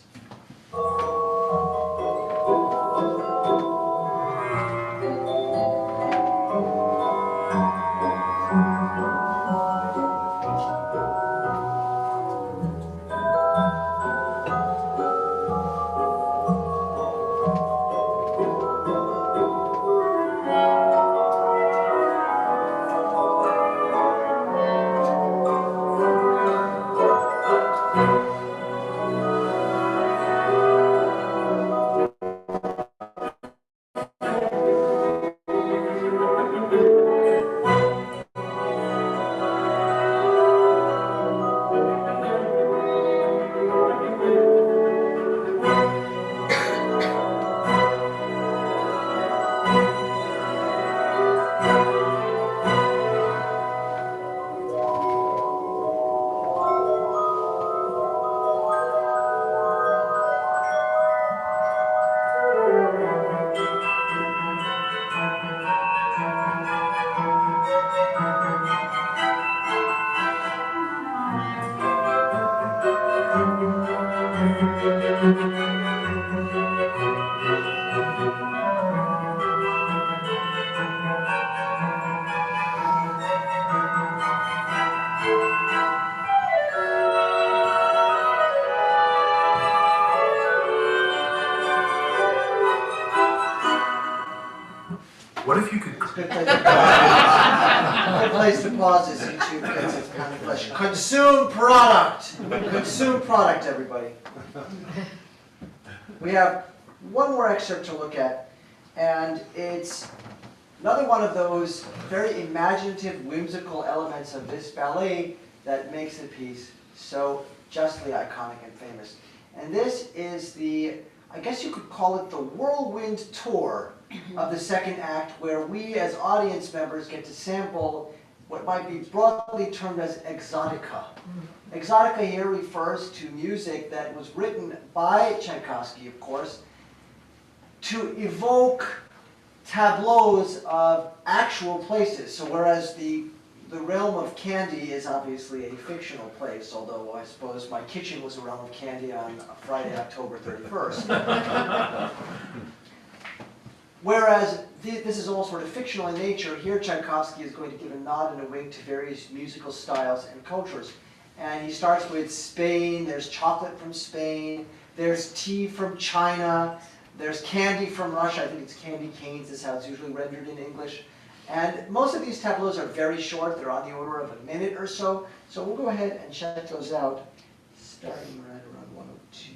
What if you could... Good place to pause this YouTube because it's kind of flesh. Consume product! Consume product, everybody. We have one more excerpt to look at, and it's Another one of those very imaginative, whimsical elements of this ballet that makes the piece so justly iconic and famous. And this is the, I guess you could call it the whirlwind tour of the second act, where we as audience members get to sample what might be broadly termed as exotica. Exotica here refers to music that was written by Tchaikovsky, of course, to evoke tableaus of actual places. So whereas the realm of candy is obviously a fictional place, although I suppose my kitchen was a realm of candy on Friday, October 31st. Whereas this is all sort of fictional in nature, here Tchaikovsky is going to give a nod and a wink to various musical styles and cultures. And he starts with Spain, there's chocolate from Spain, there's tea from China, there's candy from Russia. I think it's candy canes is how it's usually rendered in English. And most of these tableaus are very short. They're on the order of a minute or so. So we'll go ahead and check those out, starting right around 102.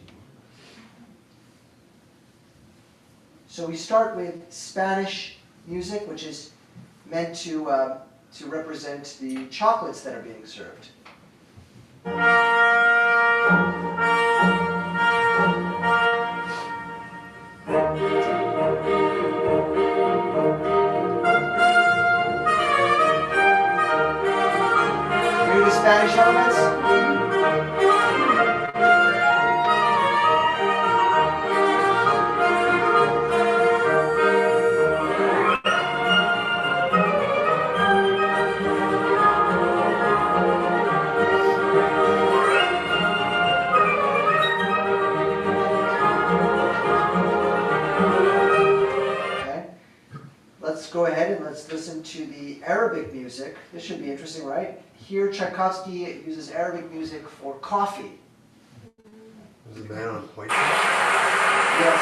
So we start with Spanish music, which is meant to represent the chocolates that are being served. Hear the Spanish elements? Let's go ahead and let's listen to the Arabic music. This should be interesting, right? Here Tchaikovsky uses Arabic music for coffee. Was the man on point? Yes.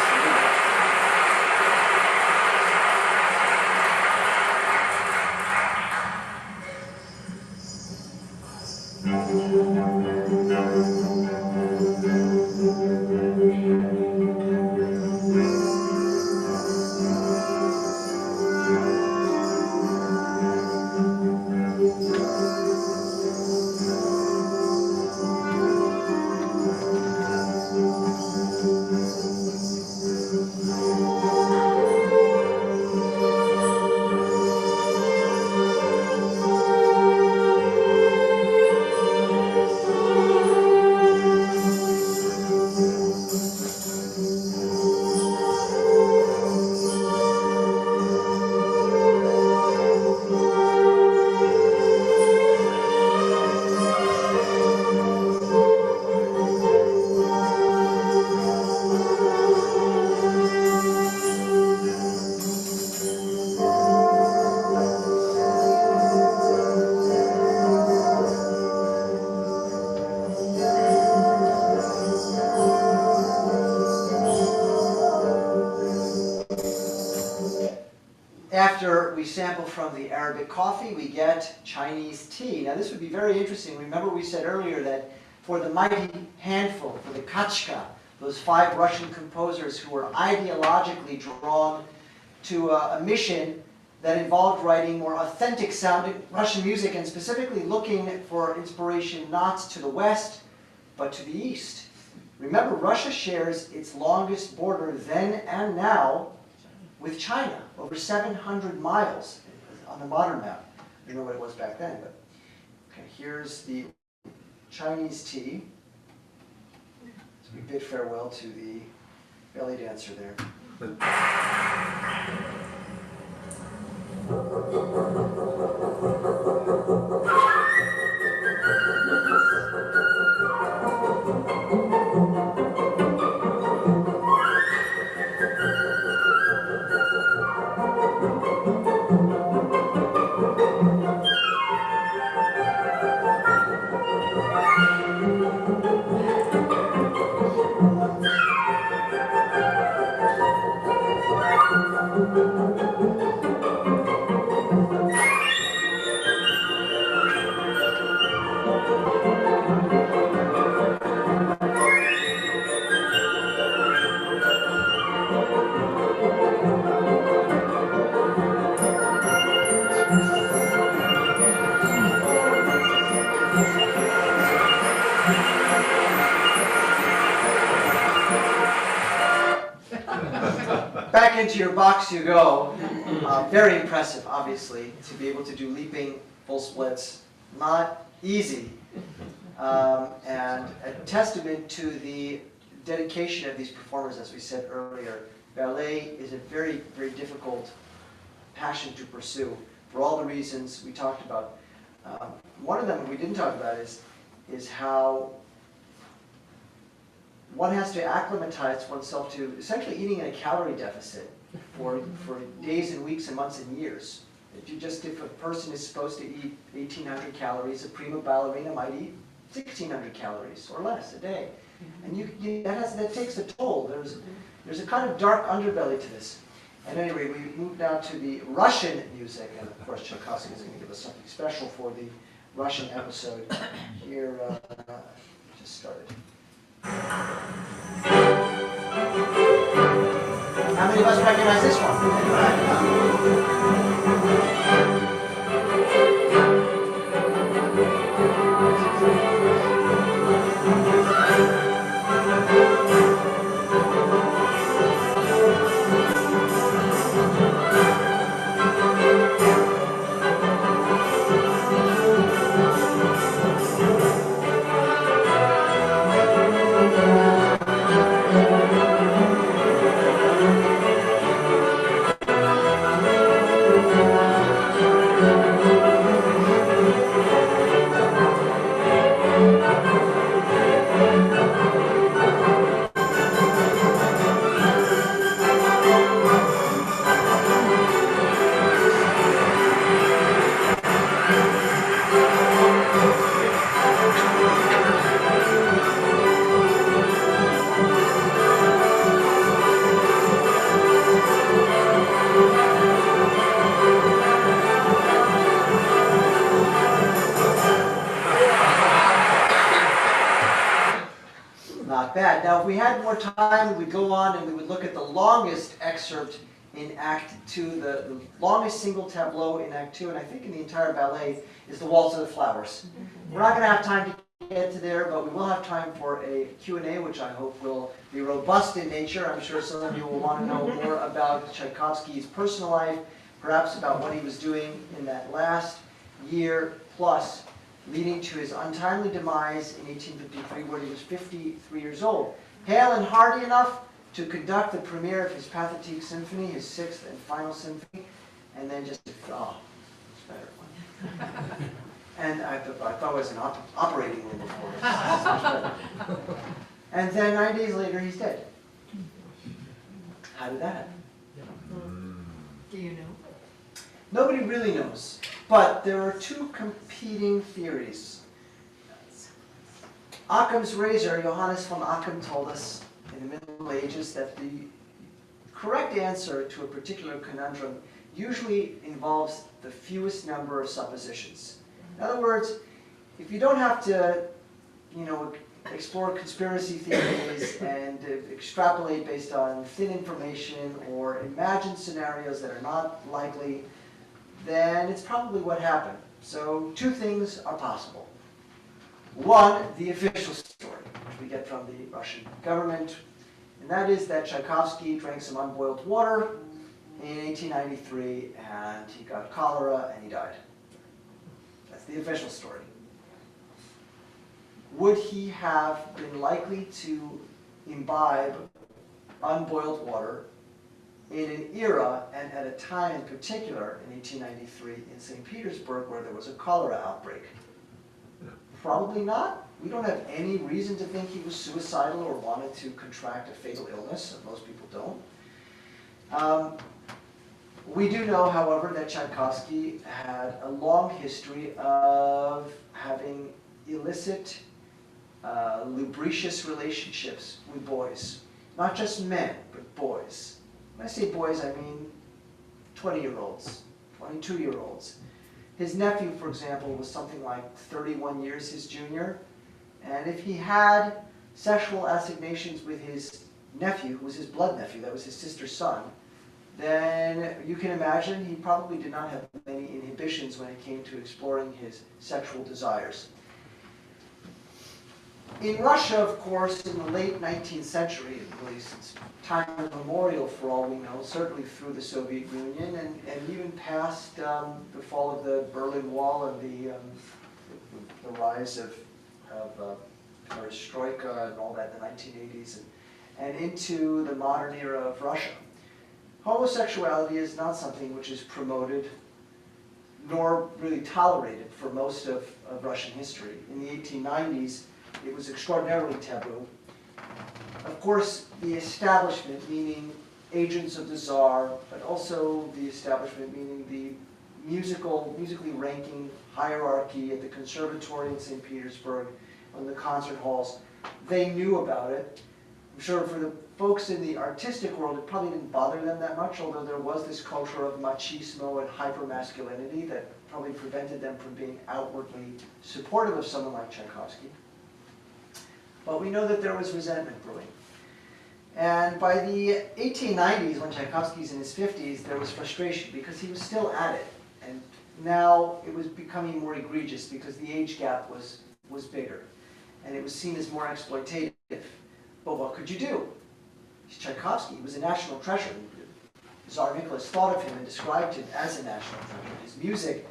After we sample from the Arabic coffee, we get Chinese tea. Now this would be very interesting. Remember we said earlier that for the mighty handful, for the Kachka, those 5 Russian composers who were ideologically drawn to a mission that involved writing more authentic sounding Russian music, and specifically looking for inspiration not to the west, but to the east. Remember, Russia shares its longest border then and now with China, over 700 miles on the modern map. I don't know what it was back then, but okay, here's the Chinese tea. So we bid farewell to the belly dancer there. back into your box you go. Very impressive, obviously, to be able to do leaping, full splits. Not easy. And a testament to the dedication of these performers, as we said earlier. Ballet is a very, very difficult passion to pursue for all the reasons we talked about. One of them we didn't talk about is how one has to acclimatize oneself to essentially eating in a calorie deficit for days and weeks and months and years. If a person is supposed to eat 1,800 calories, a prima ballerina might eat 1,600 calories or less a day. And that takes a toll. There's a kind of dark underbelly to this. And anyway, we move now to the Russian music, and of course Tchaikovsky is going to give us something special for the Russian episode. Here, just started. How many of us recognize this one? Not bad. Now, if we had more time, we'd go on and we would look at the longest excerpt in Act 2, the longest single tableau in Act 2, and I think in the entire ballet, is the Waltz of the Flowers. We're not going to have time to get to there, but we will have time for a Q&A, which I hope will be robust in nature. I'm sure some of you will want to know more about Tchaikovsky's personal life, perhaps about what he was doing in that last year plus, leading to his untimely demise in 1853 when he was 53 years old. Hale and hearty enough to conduct the premiere of his Pathetique Symphony, his sixth and final symphony, and then just, it's better. And I thought it was an operating room before. And then 9 days later, he's dead. How did that happen? Do you know? Nobody really knows, but there are two competing theories. Occam's razor, Johannes von Occam, told us in the Middle Ages that the correct answer to a particular conundrum usually involves the fewest number of suppositions. In other words, if you don't have to, explore conspiracy theories and extrapolate based on thin information or imagine scenarios that are not likely, then it's probably what happened. So two things are possible. One, the official story, which we get from the Russian government, and that is that Tchaikovsky drank some unboiled water in 1893 and he got cholera and he died. That's the official story. Would he have been likely to imbibe unboiled water in an era and at a time in particular in 1893 in St. Petersburg where there was a cholera outbreak? Probably not. We don't have any reason to think he was suicidal or wanted to contract a fatal illness, and most people don't. We do know, however, that Tchaikovsky had a long history of having illicit, lubricious relationships with boys. Not just men, but boys. When I say boys, I mean 20-year-olds, 22-year-olds. His nephew, for example, was something like 31 years his junior. And if he had sexual assignations with his nephew, who was his blood nephew, that was his sister's son, then you can imagine he probably did not have many inhibitions when it came to exploring his sexual desires. In Russia, of course, in the late 19th century, really since time immemorial for all we know, certainly through the Soviet Union and even past the fall of the Berlin Wall and the rise of perestroika and all that in the 1980s and into the modern era of Russia. Homosexuality is not something which is promoted nor really tolerated for most of Russian history. In the 1890s, it was extraordinarily taboo. Of course, the establishment, meaning agents of the Tsar, but also the establishment, meaning the musically ranking hierarchy at the conservatory in St. Petersburg, on the concert halls, they knew about it. I'm sure for the folks in the artistic world, it probably didn't bother them that much, although there was this culture of machismo and hypermasculinity that probably prevented them from being outwardly supportive of someone like Tchaikovsky. But we know that there was resentment brewing. And by the 1890s, when Tchaikovsky's in his 50s, there was frustration because he was still at it. And now it was becoming more egregious because the age gap was bigger. And it was seen as more exploitative. But what could you do? He's Tchaikovsky. He was a national treasure. Tsar Nicholas thought of him and described him as a national treasure. His music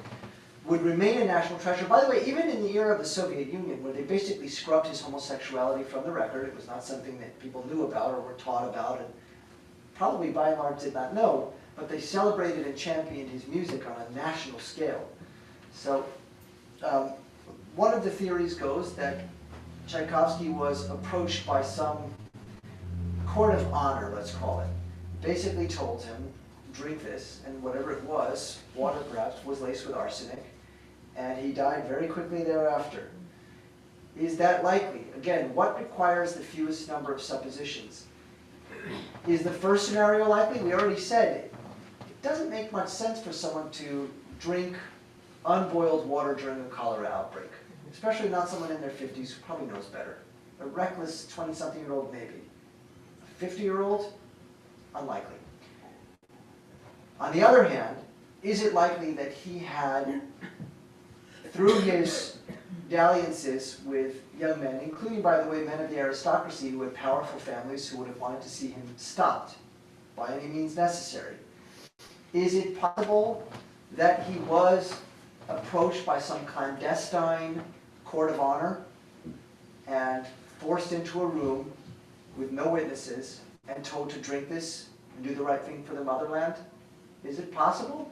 would remain a national treasure. By the way, even in the era of the Soviet Union, where they basically scrubbed his homosexuality from the record, it was not something that people knew about or were taught about, and probably by and large did not know, but they celebrated and championed his music on a national scale. So one of the theories goes that Tchaikovsky was approached by some court of honor, let's call it, basically told him, drink this, and whatever it was, water perhaps, was laced with arsenic, and he died very quickly thereafter. Is that likely? Again, what requires the fewest number of suppositions? Is the first scenario likely? We already said it doesn't make much sense for someone to drink unboiled water during a cholera outbreak, especially not someone in their 50s who probably knows better. A reckless 20-something-year-old, maybe. A 50-year-old, unlikely. On the other hand, is it likely that he had, through his dalliances with young men, including, by the way, men of the aristocracy who had powerful families who would have wanted to see him stopped by any means necessary, is it possible that he was approached by some clandestine court of honor and forced into a room with no witnesses and told to drink this and do the right thing for the motherland? Is it possible?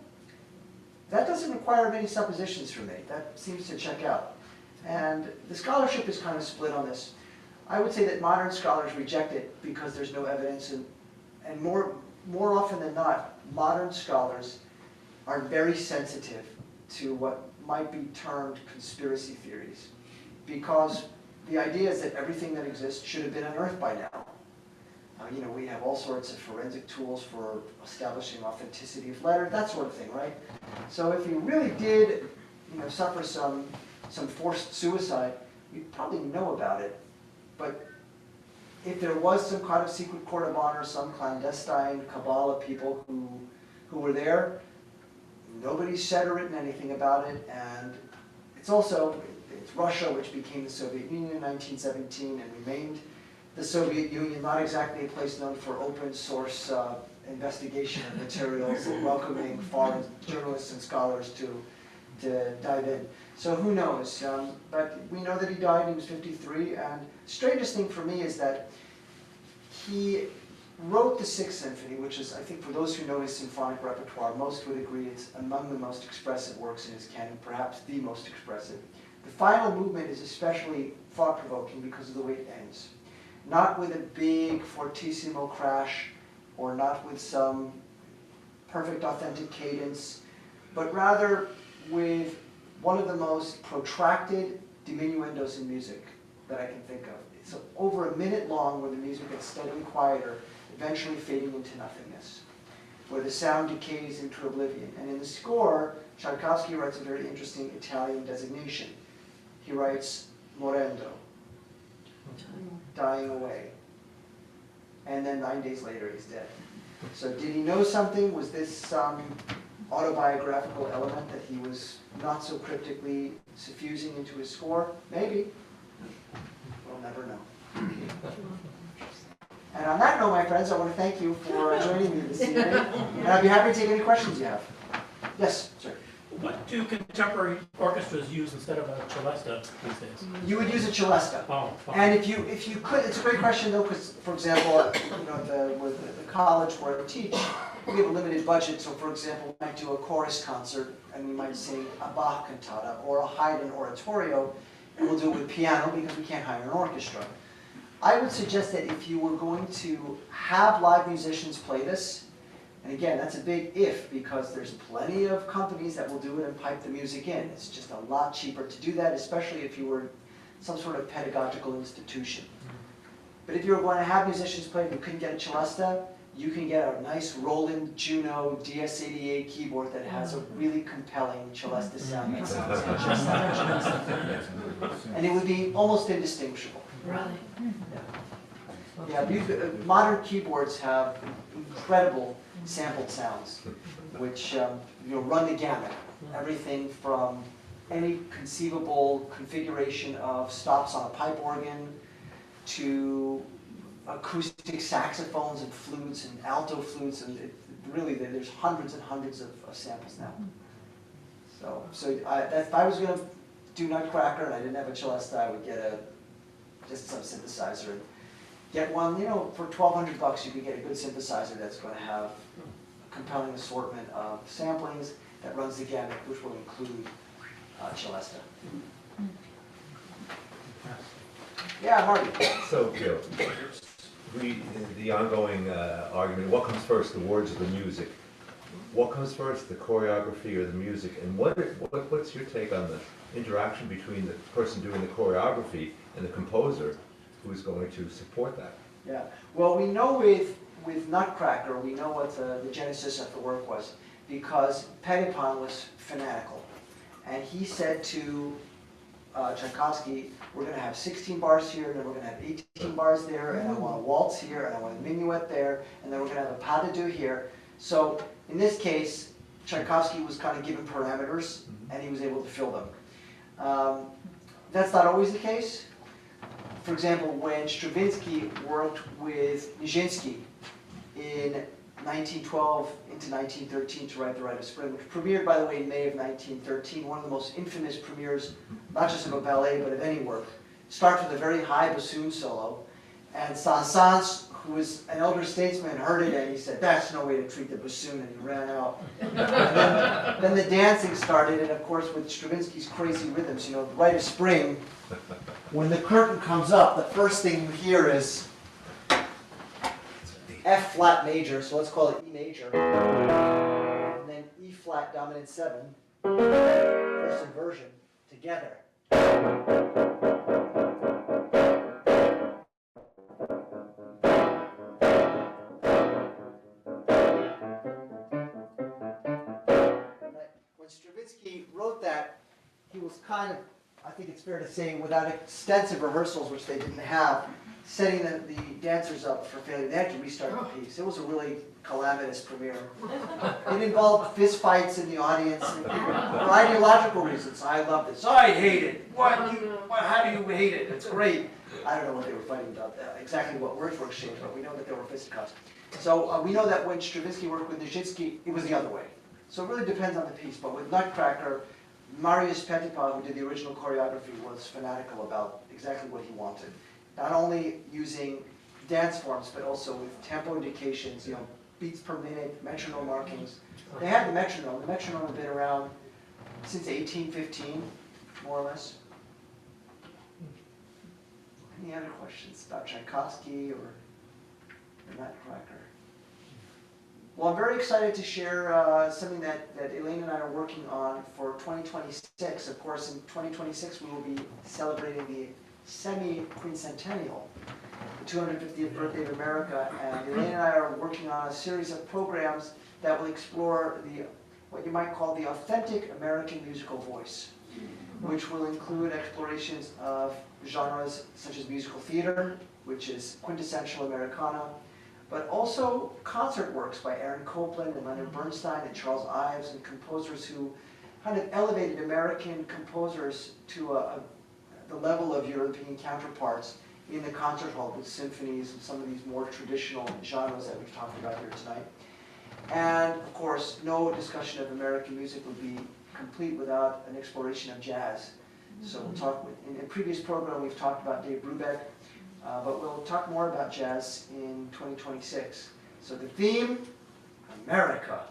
That doesn't require many suppositions from me. That seems to check out. And the scholarship is kind of split on this. I would say that modern scholars reject it because there's no evidence, and more often than not, modern scholars are very sensitive to what might be termed conspiracy theories, because the idea is that everything that exists should have been unearthed by now. You know, we have all sorts of forensic tools for establishing authenticity of letter, that sort of thing, right? So if you really did, you know, suffer some forced suicide, we'd probably know about it. But if there was some kind of secret court of honor, some clandestine cabal of people who were there, nobody said or written anything about it, and it's Russia, which became the Soviet Union in 1917 and remained the Soviet Union, not exactly a place known for open source investigation of materials and welcoming foreign journalists and scholars to dive in. So who knows? But we know that he died, he was 53, and the strangest thing for me is that he wrote the Sixth Symphony, which is, I think for those who know his symphonic repertoire, most would agree it's among the most expressive works in his canon, perhaps the most expressive. The final movement is especially thought-provoking because of the way it ends. Not with a big fortissimo crash, or not with some perfect authentic cadence, but rather with one of the most protracted diminuendos in music that I can think of. It's over a minute long where the music gets steadily quieter, eventually fading into nothingness, where the sound decays into oblivion. And in the score, Tchaikovsky writes a very interesting Italian designation. He writes morendo, dying away. And then 9 days later, he's dead. So did he know something? Was this some autobiographical element that he was not so cryptically suffusing into his score? Maybe. We'll never know. And on that note, my friends, I want to thank you for joining me this evening. And I'd be happy to take any questions you have. Yes, sir. What do contemporary orchestras use instead of a celesta these days? You would use a celesta. Oh, fine. And if you could, it's a great question though, because for example, with the college where I teach, we have a limited budget. So for example, we might do a chorus concert and we might sing a Bach cantata or a Haydn oratorio, and we'll do it with piano because we can't hire an orchestra. I would suggest that if you were going to have live musicians play this, and again, that's a big if, because there's plenty of companies that will do it and pipe the music in. It's just a lot cheaper to do that, especially if you were some sort of pedagogical institution. But if you were going to have musicians play and you couldn't get a celesta, you can get a nice Roland Juno DS88 keyboard that has a really compelling celesta sound that sounds just like a celesta. And it would be almost indistinguishable. Really? Yeah, modern keyboards have incredible sampled sounds, which run the gamut. Everything from any conceivable configuration of stops on a pipe organ to acoustic saxophones and flutes and alto flutes, and really there's hundreds and hundreds of samples now. So if I was going to do Nutcracker and I didn't have a celesta, I would get just some synthesizer and get one. For $1,200 you could get a good synthesizer that's going to have a compelling assortment of samplings that runs the gamut, which will include celesta. Yeah, Marty. So, Gil, the ongoing argument, what comes first, the words or the music? What comes first, the choreography or the music? And what's your take on the interaction between the person doing the choreography and the composer who's going to support that? Yeah, well, we know with Nutcracker, we know what the genesis of the work was, because Petitpon was fanatical. And he said to Tchaikovsky, we're going to have 16 bars here, and then we're going to have 18 bars there, and I want a waltz here, and I want a minuet there, and then we're going to have a pas de deux here. So in this case, Tchaikovsky was kind of given parameters, and he was able to fill them. That's not always the case. For example, when Stravinsky worked with Nijinsky in 1912 into 1913 to write The Rite of Spring, which premiered, by the way, in May of 1913, one of the most infamous premieres, not just of a ballet, but of any work. Starts with a very high bassoon solo, and Saint-Saëns, who was an elder statesman, heard it, and he said, that's no way to treat the bassoon, and he ran out. And then the dancing started, and of course, with Stravinsky's crazy rhythms, The Rite of Spring, when the curtain comes up, the first thing you hear is F flat major, so let's call it E major, and then E flat dominant 7, first inversion, together. When Stravinsky wrote that, he was kind of, I think it's fair to say, without extensive rehearsals, which they didn't have, setting the dancers up for failure. They had to restart the piece. It was a really calamitous premiere. It involved fist fights in the audience for ideological reasons. I loved it. So I hate it. How do you hate it? It's great. I don't know what they were fighting about, exactly what words were exchanged, but we know that there were fisticuffs. So we know that when Stravinsky worked with Nijinsky, it was the other way. So it really depends on the piece. But with Nutcracker, Marius Petitpon, who did the original choreography, was fanatical about exactly what he wanted. Not only using dance forms, but also with tempo indications, beats per minute, metronome markings. They had the metronome. The metronome had been around since 1815, more or less. Any other questions about Tchaikovsky or the Nutcracker? Well, I'm very excited to share something that Elaine and I are working on for 2026. Of course, in 2026, we will be celebrating the semi-quincentennial, the 250th birthday of America, and Elaine and I are working on a series of programs that will explore what you might call the authentic American musical voice, which will include explorations of genres such as musical theater, which is quintessential Americana, but also concert works by Aaron Copland and Leonard Bernstein and Charles Ives, and composers who kind of elevated American composers to the level of European counterparts in the concert hall with symphonies and some of these more traditional genres that we've talked about here tonight. And of course, no discussion of American music would be complete without an exploration of jazz. So we'll talk, in a previous program we've talked about Dave Brubeck, but we'll talk more about jazz in 2026. So the theme, America.